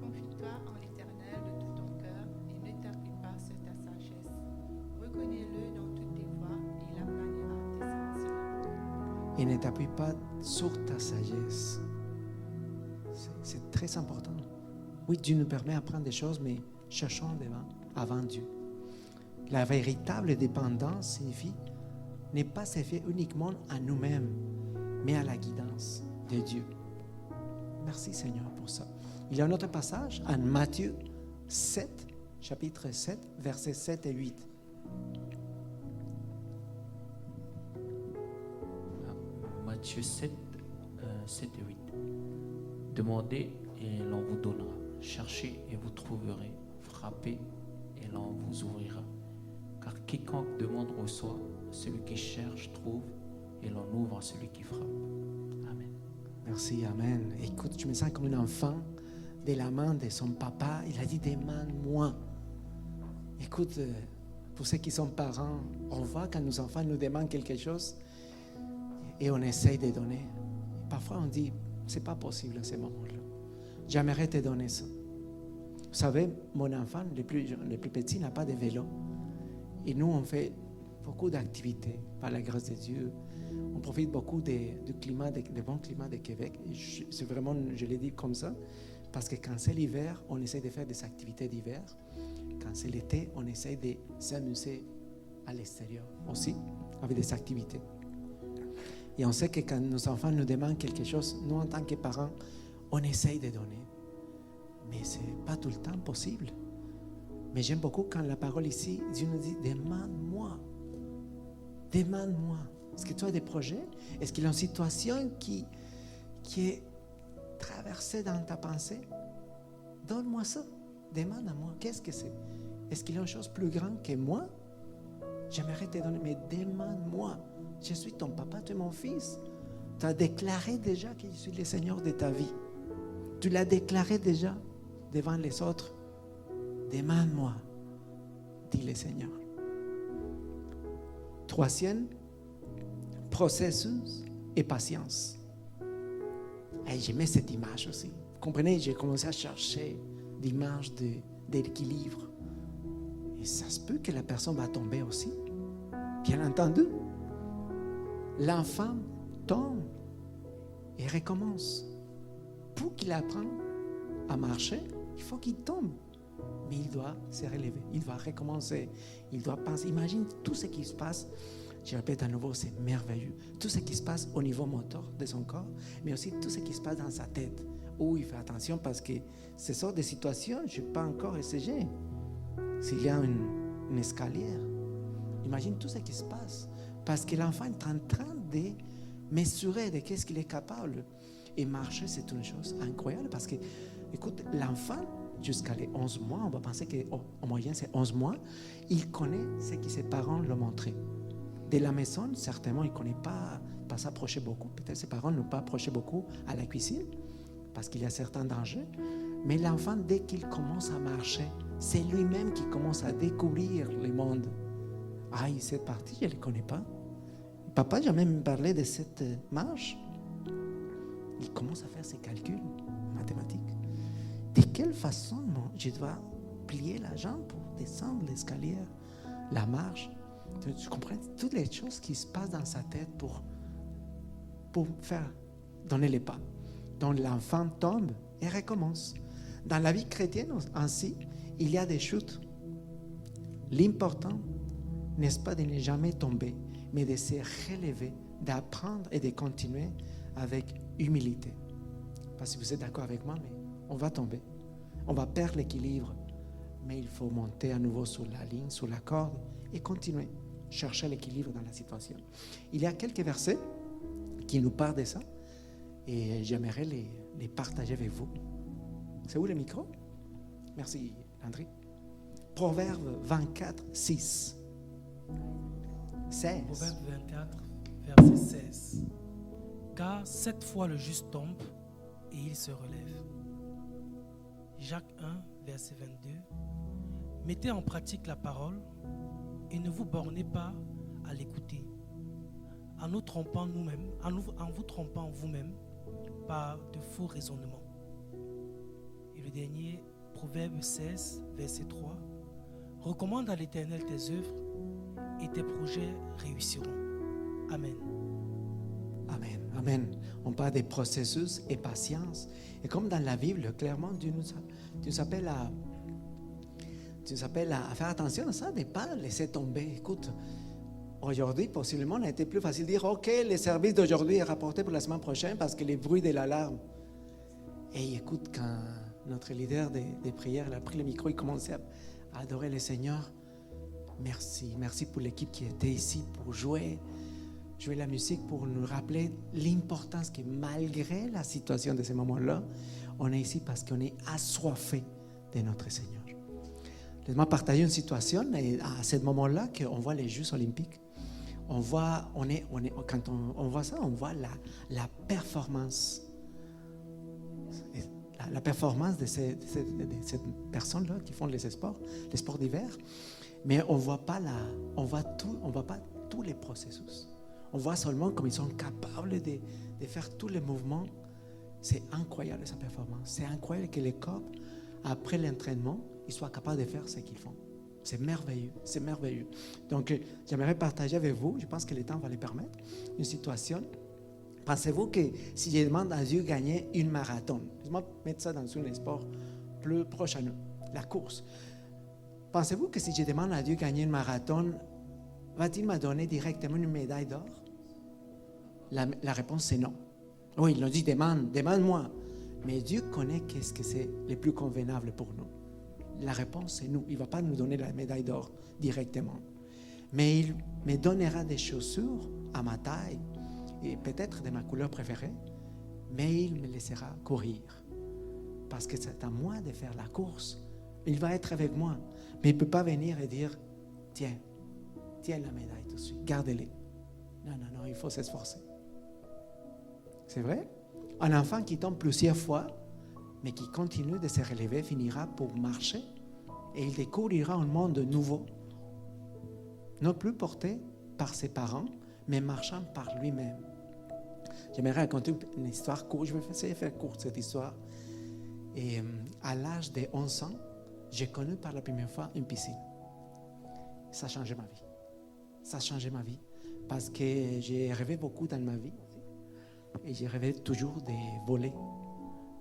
Confie-toi en l'Éternel de tout ton cœur et ne t'appuie pas sur ta sagesse. Reconnais-le dans toutes tes voies et il aplanira tes sentiers. Et ne t'appuie pas sur ta sagesse. C'est très important. Oui, Dieu nous permet d'apprendre des choses, mais cherchons avant Dieu. La véritable dépendance signifie ne pas se fier uniquement à nous-mêmes, mais à la guidance de Dieu. Merci Seigneur pour ça. Il y a un autre passage en Matthieu 7, chapitre 7, versets 7 et 8. Matthieu 7, 7 et 8. Demandez et l'on vous donnera. Cherchez et vous trouverez. Frappez et l'on vous ouvrira. Car quiconque demande reçoit, celui qui cherche trouve, et l'on ouvre à celui qui frappe. Amen. Merci, Amen. Écoute, je me sens comme un enfant de la main de son papa. Il a dit, demande-moi. Écoute, pour ceux qui sont parents, on voit quand nos enfants nous demandent quelque chose et on essaye de donner. Parfois, on dit, c'est pas possible à ce moment-là. J'aimerais te donner ça. Vous savez, mon enfant, le plus petit, n'a pas de vélo. Et nous, on fait beaucoup d'activités par la grâce de Dieu. On profite beaucoup du bon climat de Québec. C'est vraiment, je l'ai dit comme ça, parce que quand c'est l'hiver, on essaie de faire des activités d'hiver. Quand c'est l'été, on essaie de s'amuser à l'extérieur aussi, avec des activités. Et on sait que quand nos enfants nous demandent quelque chose, nous, en tant que parents, on essaye de donner. Mais ce n'est pas tout le temps possible. Mais j'aime beaucoup quand la parole ici, Dieu nous dit, demande-moi. Demande-moi. Est-ce que tu as des projets? Est-ce qu'il y a une situation qui est traversée dans ta pensée? Donne-moi ça. Demande à moi. Qu'est-ce que c'est? Est-ce qu'il y a une chose plus grande que moi? J'aimerais te donner, mais demande-moi. Je suis ton papa, tu es mon fils. Tu as déclaré déjà que je suis le Seigneur de ta vie. Tu l'as déclaré déjà devant les autres. Demande-moi, dit le Seigneur. Troisième, processus et patience. Et j'aimais cette image aussi. Vous comprenez, j'ai commencé à chercher l'image d'équilibre. Et ça se peut que la personne va tomber aussi. Bien entendu. L'enfant tombe et recommence. Pour qu'il apprenne à marcher, il faut qu'il tombe. Mais il doit se relever, il doit recommencer, il doit penser. Imagine tout ce qui se passe, je répète à nouveau, c'est merveilleux. Tout ce qui se passe au niveau moteur de son corps, mais aussi tout ce qui se passe dans sa tête. Où il fait attention parce que ce sont des situations, je n'ai pas encore essayé. S'il y a une escalier, imagine tout ce qui se passe. Parce que l'enfant est en train de mesurer de qu'est-ce qu'il est capable. Et marcher, c'est une chose incroyable parce que, écoute, l'enfant, jusqu'à les 11 mois, on va penser qu'en moyenne, c'est 11 mois, il connaît ce que ses parents l'ont montré. De la maison, certainement, il ne connaît pas s'approcher beaucoup. Peut-être ses parents n'ont pas approché beaucoup à la cuisine parce qu'il y a certains dangers. Mais l'enfant, dès qu'il commence à marcher, c'est lui-même qui commence à découvrir le monde. Ah, cette partie, je ne le connais pas. Papa, j'ai même parlé de cette marche. Il commence à faire ses calculs mathématiques. De quelle façon je dois plier la jambe pour descendre l'escalier, la marche? Tu comprends toutes les choses qui se passent dans sa tête pour faire donner les pas. Donc l'enfant tombe et recommence. Dans la vie chrétienne ainsi, il y a des chutes. L'important, n'est-ce pas, de ne jamais tomber, mais de se relever, d'apprendre et de continuer avec humilité. Parce que vous êtes d'accord avec moi, mais on va tomber. On va perdre l'équilibre. Mais il faut monter à nouveau sur la ligne, sur la corde et continuer. Chercher l'équilibre dans la situation. Il y a quelques versets qui nous parlent de ça et j'aimerais les partager avec vous. C'est où le micro? Merci, André. Proverbe 24, 6. 16. Proverbe 24, verset 16. Car 7 fois le juste tombe et il se relève. Jacques 1, verset 22. Mettez en pratique la parole et ne vous bornez pas à l'écouter, en nous trompant nous-mêmes, en vous trompant vous-même par de faux raisonnements. Et le dernier, Proverbe 16, verset 3. Recommande à l'Éternel tes œuvres et tes projets réussiront. Amen. Amen. Amen. On parle des processus et patience. Et comme dans la Bible, clairement, Dieu nous appelle à faire attention à ça, de ne pas laisser tomber. Écoute, aujourd'hui, possiblement, on a été plus facile de dire, OK, le service d'aujourd'hui est rapporté pour la semaine prochaine parce que les bruits de l'alarme. Et écoute, quand notre leader des prières, il a pris le micro, il commençait à adorer le Seigneur. Merci. Merci pour l'équipe qui était ici pour jouer la musique, pour nous rappeler l'importance que malgré la situation de ce moment-là, on est ici parce qu'on est assoiffé de notre Seigneur. Laisse-moi partager une situation et à ce moment-là qu'on voit les Jeux olympiques. Quand on voit ça, on voit la performance. La performance de ces personnes-là qui font les sports d'hiver. Mais on voit pas tous les processus. On voit seulement comme ils sont capables de faire tous les mouvements. C'est incroyable sa performance. C'est incroyable que les corps, après l'entraînement, ils soient capables de faire ce qu'ils font. C'est merveilleux, c'est merveilleux. Donc, j'aimerais partager avec vous, je pense que le temps va le permettre, une situation. Pensez-vous que si je demande à Dieu de gagner une marathon, laisse-moi mettre ça dans un sport plus proche à nous, la course. Pensez-vous que si je demande à Dieu de gagner une marathon, va-t-il me donner directement une médaille d'or? La réponse, c'est non. Oui, il nous dit, demande-moi. Mais Dieu connaît qu'est-ce que c'est le plus convenable pour nous. La réponse, c'est nous. Il ne va pas nous donner la médaille d'or directement. Mais il me donnera des chaussures à ma taille et peut-être de ma couleur préférée, mais il me laissera courir. Parce que c'est à moi de faire la course. Il va être avec moi. Mais il ne peut pas venir et dire, tiens la médaille tout de suite, gardez-les. Non, il faut s'esforcer. C'est vrai? Un enfant qui tombe plusieurs fois, mais qui continue de se relever, finira pour marcher et il découvrira un monde nouveau. Non plus porté par ses parents, mais marchant par lui-même. J'aimerais raconter une histoire courte. Je vais essayer de faire courte cette histoire. Et à l'âge de 11 ans, j'ai connu par la première fois une piscine. Ça a changé ma vie. Ça a changé ma vie parce que j'ai rêvé beaucoup dans ma vie et j'ai rêvé toujours de voler.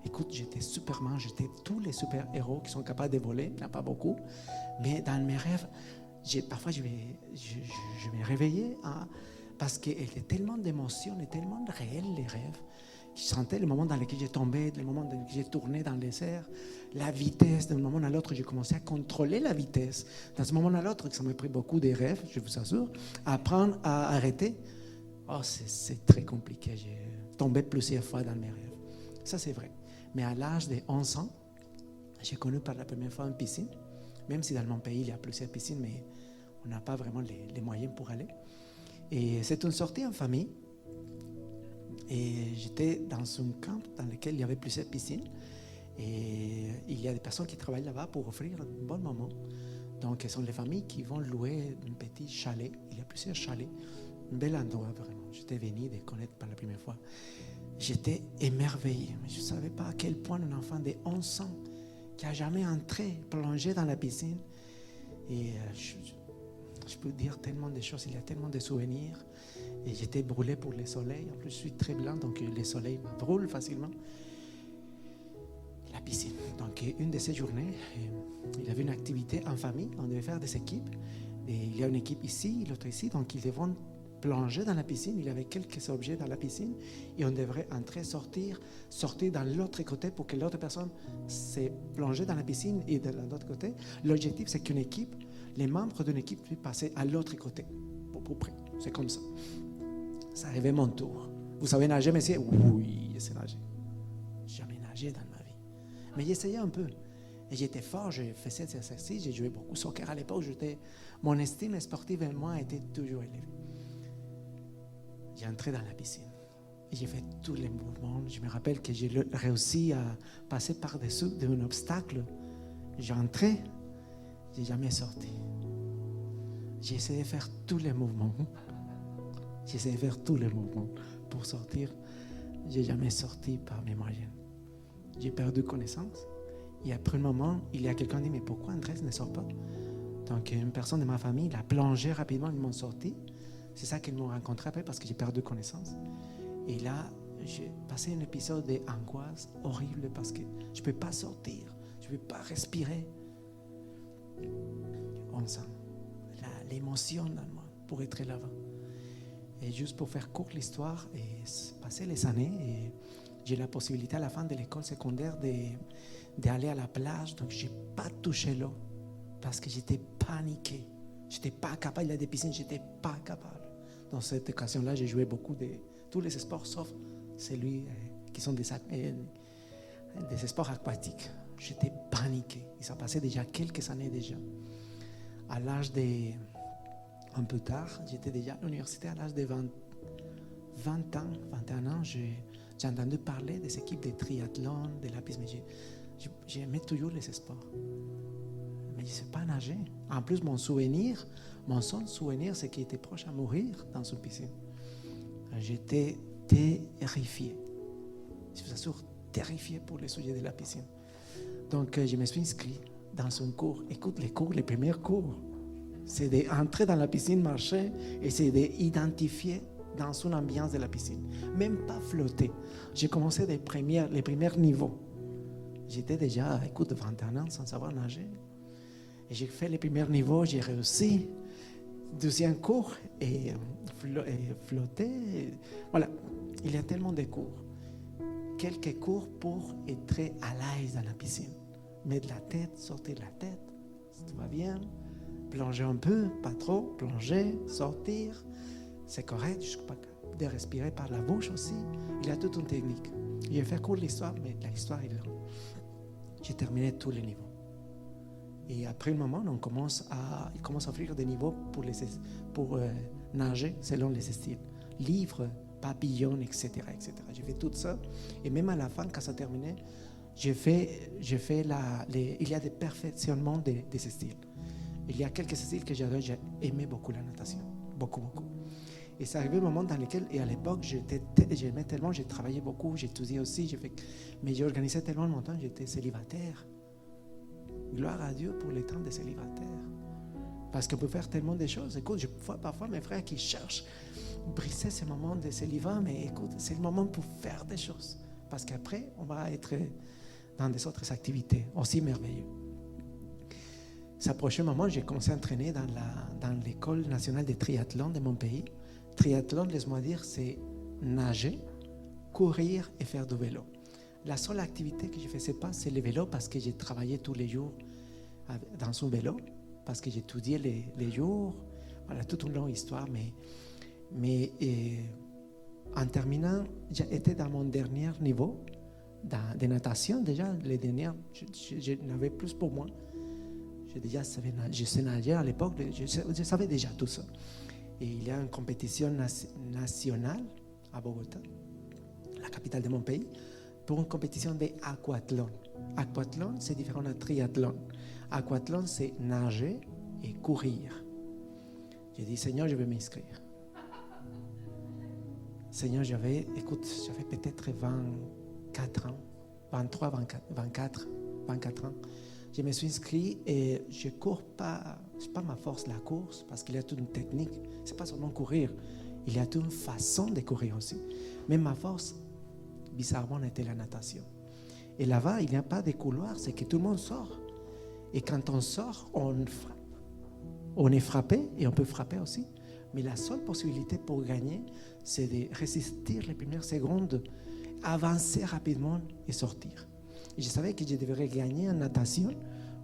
Écoute, j'étais Superman, j'étais tous les super-héros qui sont capables de voler, il n'y en a pas beaucoup, mais dans mes rêves, parfois je me réveillais parce qu'il y avait tellement d'émotions et tellement de réels les rêves. Je sentais le moment dans lequel j'ai tombé, le moment dans lequel j'ai tourné dans les airs, la vitesse, d'un moment à l'autre, j'ai commencé à contrôler la vitesse. Dans ce moment à l'autre, ça m'a pris beaucoup de rêves, je vous assure, à apprendre à arrêter. Oh, c'est très compliqué, j'ai tombé plusieurs fois dans mes rêves. Ça, c'est vrai. Mais à l'âge de 11 ans, j'ai connu par la première fois une piscine, même si dans mon pays, il y a plusieurs piscines, mais on n'a pas vraiment les moyens pour aller. Et c'est une sortie en famille. Et j'étais dans un camp dans lequel il y avait plusieurs piscines. Et il y a des personnes qui travaillent là-bas pour offrir un bon moment. Donc, ce sont les familles qui vont louer un petit chalet. Il y a plusieurs chalets. Un bel endroit, vraiment. J'étais venu de connaître pour la première fois. J'étais émerveillé. Mais je ne savais pas à quel point un enfant de 11 ans qui n'a jamais entré, plongé dans la piscine. Et je peux dire tellement de choses. Il y a tellement de souvenirs. Et j'étais brûlé pour le soleil. En plus, je suis très blanc, donc le soleil me brûle facilement. La piscine. Donc, une de ces journées, il y avait une activité en famille. On devait faire des équipes. Et il y a une équipe ici, l'autre ici. Donc, ils devront plonger dans la piscine. Il y avait quelques objets dans la piscine. Et on devrait entrer, sortir dans l'autre côté pour que l'autre personne se plonge dans la piscine et de l'autre côté. L'objectif, c'est qu'une équipe, les membres d'une équipe puissent passer à l'autre côté. Pour près. C'est comme ça. Ça arrivait mon tour. Vous savez nager, messieurs? Oui, je sais nager. Jamais nagé dans ma vie. Mais j'essayais un peu. Et j'étais fort, je faisais des exercices, j'ai joué beaucoup au soccer à l'époque. Mon estime sportive et moi était toujours élevée. J'ai entré dans la piscine. Et j'ai fait tous les mouvements. Je me rappelle que j'ai réussi à passer par-dessus d'un obstacle. J'ai entré, j'ai jamais sorti. J'ai essayé de faire tous les mouvements. J'ai essayé de faire tous les mouvements pour sortir. Je n'ai jamais sorti par mes moyens. J'ai perdu connaissance. Et après un moment, il y a quelqu'un qui dit, mais pourquoi Andrés ne sort pas? Donc, une personne de ma famille l'a plongé rapidement, ils m'ont sorti. C'est ça qu'ils m'ont rencontré après parce que j'ai perdu connaissance. Et là, j'ai passé un épisode d'angoisse horrible parce que je ne peux pas sortir. Je ne peux pas respirer. On sent l'émotion dans moi pour être là-bas. Et juste pour faire courte l'histoire, et passer les années, et j'ai la possibilité à la fin de l'école secondaire d'aller à la plage. Donc, je n'ai pas touché l'eau parce que j'étais paniqué. Je n'étais pas capable. Il y a des piscines, je n'étais pas capable. Dans cette occasion-là, j'ai joué beaucoup de tous les sports, sauf celui qui sont des sports aquatiques. J'étais paniqué. Et ça passait déjà quelques années déjà. À l'âge de... Un peu tard, j'étais déjà à l'université à l'âge de 20 ans, 21 ans. J'ai entendu parler des équipes de triathlon, de la piste, mais j'aimais toujours les sports. Mais je ne sais pas nager. En plus, mon seul souvenir, c'est qu'il était proche à mourir dans une piscine. J'étais terrifié. Je vous assure, terrifié pour le sujet de la piscine. Donc, je me suis inscrit dans un cours. Écoute, les premiers cours, c'est d'entrer dans la piscine, marcher, et c'est d'identifier dans une ambiance de la piscine. Même pas flotter. J'ai commencé les premiers niveaux. J'étais déjà, 21 ans sans savoir nager. Et j'ai fait les premiers niveaux, j'ai réussi. deuxième cours et flotter. Voilà, il y a tellement de cours. Quelques cours pour être à l'aise dans la piscine. Mettre la tête, sortir la tête, si tout va bien. Plonger un peu, pas trop, plonger, sortir. C'est correct, je suis pas capable de respirer par la bouche aussi. Il y a toute une technique. Je vais faire court l'histoire, mais l'histoire est longue. J'ai terminé tous les niveaux. Et après un moment, il commence à offrir des niveaux pour nager selon les styles. Livres, papillons, etc., etc. J'ai fait tout ça. Et même à la fin, quand ça a terminé, il y a des perfectionnements de ces styles. Il y a quelques styles que j'adore. J'ai aimé beaucoup la natation. Beaucoup, beaucoup. Et c'est arrivé un moment dans lequel, et à l'époque, j'aimais tellement, j'ai travaillé beaucoup, j'ai étudié aussi, mais j'ai organisé tellement longtemps, j'étais célibataire. Gloire à Dieu pour les temps de célibataire. Parce qu'on peut faire tellement de choses. Écoute, je vois parfois mes frères qui cherchent briser ce moment de célibat, mais écoute, c'est le moment pour faire des choses. Parce qu'après, on va être dans des autres activités aussi merveilleuses. Ce prochain moment, j'ai commencé à entraîner dans l'école nationale de triathlon de mon pays. Triathlon, laisse-moi dire, c'est nager, courir et faire du vélo. La seule activité que je ne faisais pas, c'est le vélo parce que j'ai travaillé tous les jours dans un vélo, parce que j'étudiais les jours. Voilà, toute une longue histoire. Mais en terminant, j'étais dans mon dernier niveau de natation. Déjà, les dernières, je n'avais plus pour moi. Je sais nager à l'époque, je savais déjà tout ça. Et il y a une compétition nationale à Bogota, la capitale de mon pays, pour une compétition d'aquathlon. Aquathlon, c'est différent de triathlon. Aquathlon, c'est nager et courir. J'ai dit, Seigneur, je vais m'inscrire. Seigneur, j'avais peut-être 24 ans, 23, 24 ans. Je me suis inscrit et je ne cours pas. Ce n'est pas ma force, la course, parce qu'il y a toute une technique. Ce n'est pas seulement courir. Il y a toute une façon de courir aussi. Mais ma force, bizarrement, était la natation. Et là-bas, il n'y a pas de couloir, c'est que tout le monde sort. Et quand on sort, on frappe. On est frappé et on peut frapper aussi. Mais la seule possibilité pour gagner, c'est de résister les premières secondes, avancer rapidement et sortir. Et je savais que je devrais gagner en natation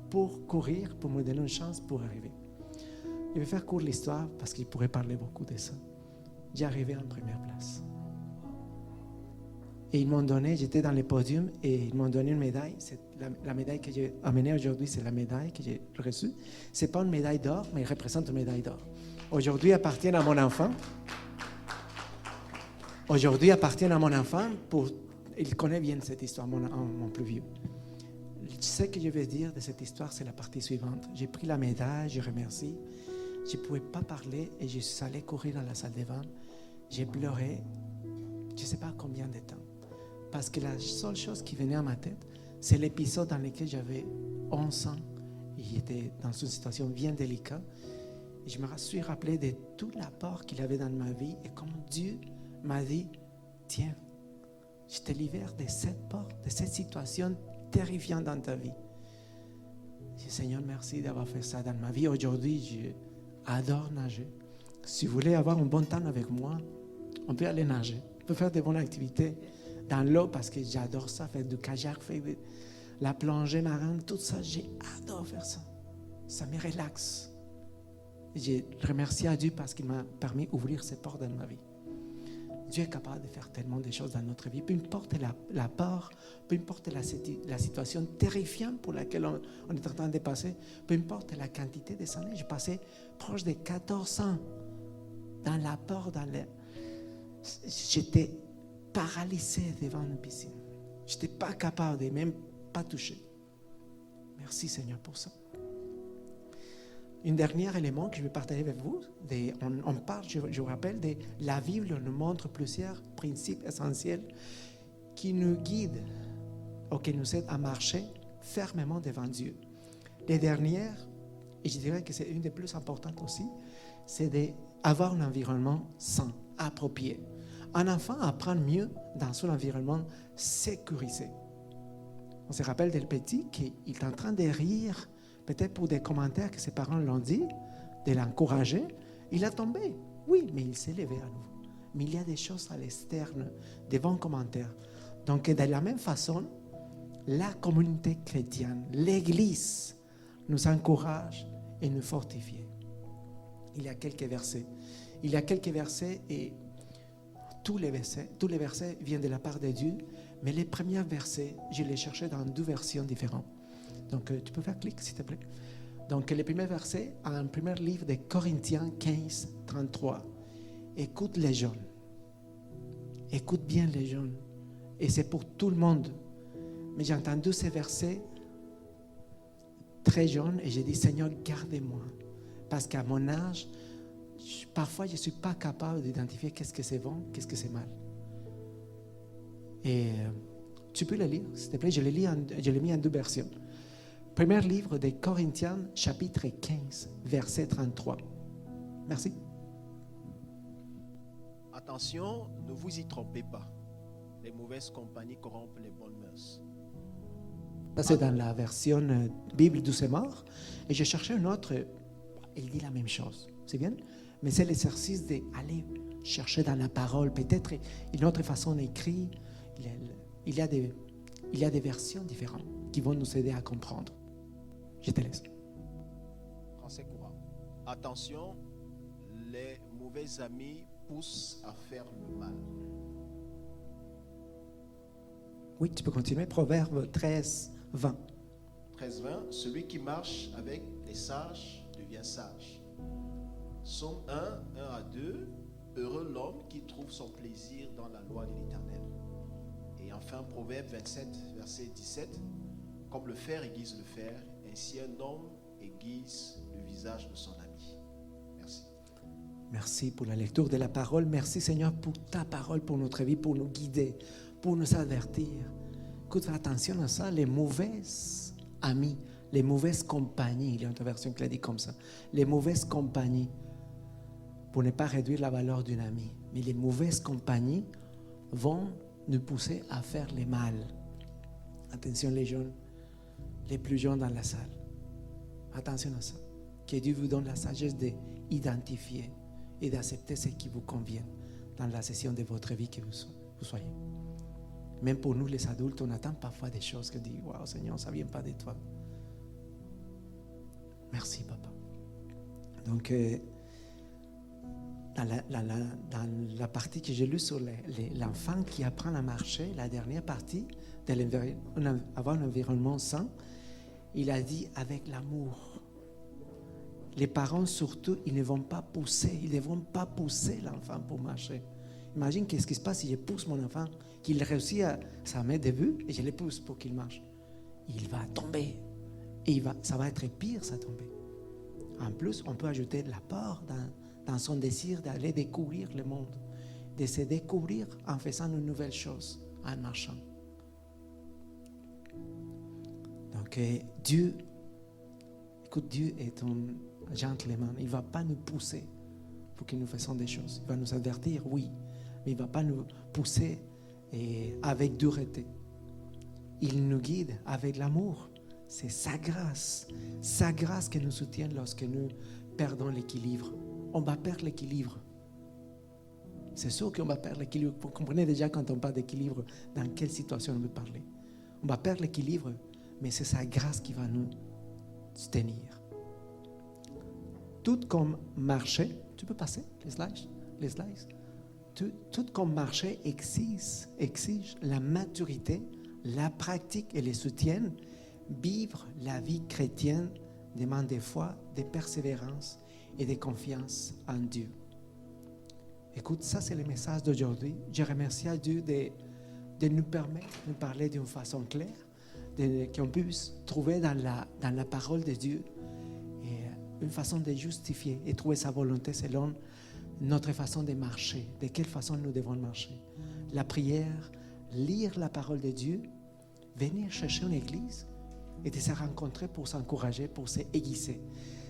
pour courir, pour me donner une chance pour arriver. Je vais faire court l'histoire parce qu'il pourrait parler beaucoup de ça. J'ai arrivé en première place. Et ils m'ont donné, j'étais dans le podium et ils m'ont donné une médaille. C'est la médaille que j'ai amenée aujourd'hui, c'est la médaille que j'ai reçue. Ce n'est pas une médaille d'or, mais elle représente une médaille d'or. Aujourd'hui, appartient à mon enfant. Aujourd'hui, appartient à mon enfant. Il connaît bien cette histoire, mon plus vieux. Ce que je vais dire de cette histoire, c'est la partie suivante. J'ai pris la médaille, je remercie. Je ne pouvais pas parler et je suis allé courir dans la salle de bain. J'ai pleuré, je ne sais pas combien de temps. Parce que la seule chose qui venait à ma tête, c'est l'épisode dans lequel j'avais 11 ans. Et j'étais dans une situation bien délicate. Et je me suis rappelé de tout l'apport qu'il avait dans ma vie et comme Dieu m'a dit, tiens, je te libère de cette porte, de cette situation terrifiante dans ta vie. Je dis, Seigneur, merci d'avoir fait ça dans ma vie. Aujourd'hui, j'adore nager. Si vous voulez avoir un bon temps avec moi, on peut aller nager. On peut faire de bonnes activités dans l'eau parce que j'adore ça, faire du kayak, faire de la plongée marine, tout ça. J'adore faire ça. Ça me relaxe. Je remercie à Dieu parce qu'il m'a permis d'ouvrir ces portes dans ma vie. Dieu est capable de faire tellement de choses dans notre vie. Peu importe la peur, peu importe la situation terrifiante pour laquelle on est en train de passer, peu importe la quantité des années. J'ai passé proche de 14 ans dans la peur, j'étais paralysé devant une piscine. Je n'étais pas capable de même pas toucher. Merci Seigneur pour ça. Un dernier élément que je vais partager avec vous, on parle, je vous rappelle, de la Bible nous montre plusieurs principes essentiels qui nous guident ou qui nous aident à marcher fermement devant Dieu. Les dernières, et je dirais que c'est une des plus importantes aussi, c'est d'avoir un environnement sain, approprié. Un enfant apprend mieux dans son environnement sécurisé. On se rappelle del petit qu'il est en train de rire, peut-être pour des commentaires que ses parents l'ont dit, de l'encourager, Il a tombé, oui, mais il s'est levé à nouveau. Mais il y a des choses à l'externe, des bons commentaires. Donc, de la même façon, la communauté chrétienne, l'Église, nous encourage et nous fortifie. Il y a quelques versets. Et tous les versets viennent de la part de Dieu, mais les premiers versets, je les cherchais dans 2 versions différentes. Donc, tu peux faire clic, s'il te plaît. Donc, les premiers versets, en premier livre de Corinthiens 15, 33. Écoute les jeunes. Écoute bien les jeunes. Et c'est pour tout le monde. Mais j'ai entendu ces versets très jeunes et j'ai dit, Seigneur, gardez-moi. Parce qu'à mon âge, parfois, je ne suis pas capable d'identifier qu'est-ce que c'est bon, qu'est-ce que c'est mal. Et tu peux le lire, s'il te plaît. Je l'ai mis en 2 versions. Premier livre de Corinthiens, chapitre 15, verset 33. Merci. Attention, ne vous y trompez pas. Les mauvaises compagnies corrompent les bonnes mœurs. Ça, c'est dans la version Bible douce et mort. Et je cherchais une autre. Il dit la même chose. C'est bien? Mais c'est l'exercice d'aller chercher dans la parole. Peut-être une autre façon d'écrire. Il y a des versions différentes qui vont nous aider à comprendre. Je te laisse. Français courant. Attention, les mauvais amis poussent à faire le mal. Oui, tu peux continuer. Proverbe 13, 20. 13-20, celui qui marche avec les sages devient sage. Somme 1 à 2, heureux l'homme qui trouve son plaisir dans la loi de l'Éternel. Et enfin, Proverbe 27, verset 17, comme le fer aiguise le fer, ainsi un homme aiguise le visage de son ami. Merci. Merci pour la lecture de la parole. Merci Seigneur pour ta parole, pour notre vie, pour nous guider, pour nous avertir. Écoute, fais attention à ça, les mauvais amis, les mauvaises compagnies, il y a une autre version qui l'a dit comme ça, les mauvaises compagnies, pour ne pas réduire la valeur d'une amie, mais les mauvaises compagnies vont nous pousser à faire le mal. Attention les jeunes, les plus jeunes dans la salle. Attention à ça. Que Dieu vous donne la sagesse d'identifier et d'accepter ce qui vous convient dans la session de votre vie que vous soyez. Même pour nous les adultes, on attend parfois des choses que dit, waouh Seigneur, ça ne vient pas de toi. Merci papa. Donc, dans la partie que j'ai lue sur l'enfant qui apprend à marcher, la dernière partie, avoir un environnement sain, il a dit avec l'amour. Les parents surtout, ils ne vont pas pousser l'enfant pour marcher. Imagine qu'est-ce qui se passe si je pousse mon enfant, qu'il réussit à s'en mettre des vues et je le pousse pour qu'il marche. Il va tomber. Et ça va être pire, ça tomber. En plus, on peut ajouter de la peur dans son désir d'aller découvrir le monde, de se découvrir en faisant une nouvelle chose, en marchant. Donc, Dieu est un gentleman. Il ne va pas nous pousser pour que nous fassions des choses. Il va nous avertir, oui, mais il ne va pas nous pousser avec dureté. Il nous guide avec l'amour. C'est sa grâce qui nous soutient lorsque nous perdons l'équilibre. On va perdre l'équilibre. C'est sûr qu'on va perdre l'équilibre. Vous comprenez déjà quand on parle d'équilibre, dans quelle situation on veut parler. On va perdre l'équilibre, mais c'est sa grâce qui va nous tenir. Tout comme marcher, tu peux passer les slides. Tout comme marcher exige la maturité, la pratique et le soutien. Vivre la vie chrétienne demande des fois de persévérance et de confiance en Dieu. Écoute, ça c'est le message d'aujourd'hui. Je remercie à Dieu de nous permettre de parler d'une façon claire, qu'on puisse trouver dans la parole de Dieu une façon de justifier et trouver sa volonté selon notre façon de marcher, de quelle façon nous devons marcher. La prière, lire la parole de Dieu, venir chercher une église et de se rencontrer pour s'encourager, pour s'aiguiser.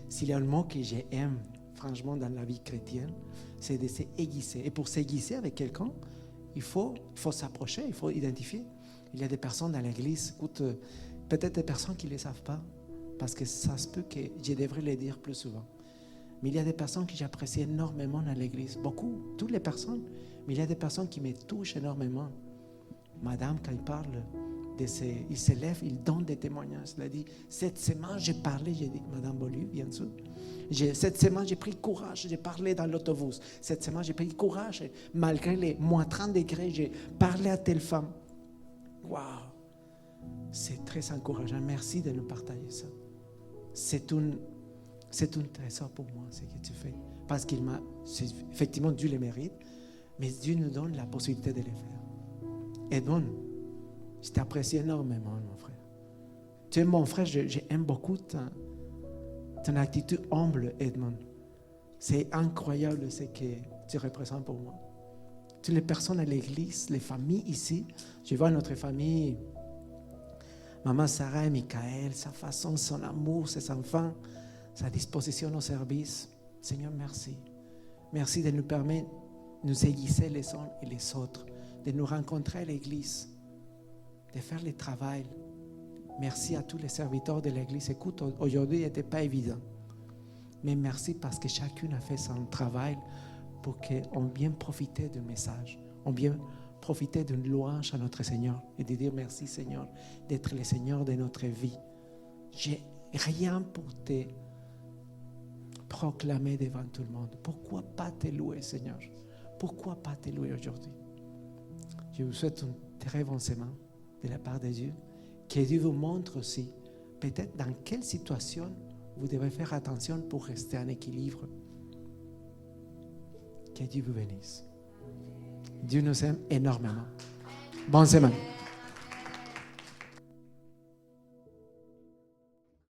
S'il y a un mot que j'aime, franchement, dans la vie chrétienne, c'est de s'aiguiser. Et pour s'aiguiser avec quelqu'un, il faut s'approcher, il faut identifier. Il y a des personnes dans l'église, écoute, peut-être des personnes qui ne le savent pas, parce que ça se peut que je devrais le dire plus souvent. Mais il y a des personnes que j'apprécie énormément dans l'église. Beaucoup, toutes les personnes. Mais il y a des personnes qui me touchent énormément. Madame, quand il parle, il se lève, il donne des témoignages. Il a dit, cette semaine, j'ai parlé, j'ai dit, Madame Bolu, bien sûr. Cette semaine, j'ai pris le courage, j'ai parlé dans l'autobus. Cette semaine, j'ai pris le courage, et malgré les moins 30 degrés, j'ai parlé à telle femme. Waouh! C'est très encourageant. Merci de nous partager ça. C'est un trésor pour moi, ce que tu fais. Parce qu'il m'a, effectivement, Dieu le mérite, mais Dieu nous donne la possibilité de le faire. Edmond, je t'apprécie énormément, mon frère. Tu es mon frère, j'aime beaucoup ton attitude humble, Edmond. C'est incroyable ce que tu représentes pour moi. Toutes les personnes à l'église, les familles ici, je vois notre famille, maman Sarah et Michael, sa façon, son amour, ses enfants, sa disposition au service. Seigneur, merci. Merci de nous permettre de nous aiguiser les uns et les autres, de nous rencontrer à l'église, de faire le travail. Merci à tous les serviteurs de l'église. Écoute, aujourd'hui, il n'était pas évident. Mais merci parce que chacun a fait son travail pour qu'on vienne profiter du message. On vienne profiter d'une louange à notre Seigneur et de dire merci, Seigneur, d'être le Seigneur de notre vie. J'ai rien pour te proclamer devant tout le monde. Pourquoi pas te louer, Seigneur? Pourquoi pas te louer aujourd'hui? Je vous souhaite une très bonne semaine de la part de Dieu. Que Dieu vous montre aussi peut-être dans quelle situation vous devez faire attention pour rester en équilibre. Que Dieu vous bénisse. Dieu nous aime énormément. Bonne semaine.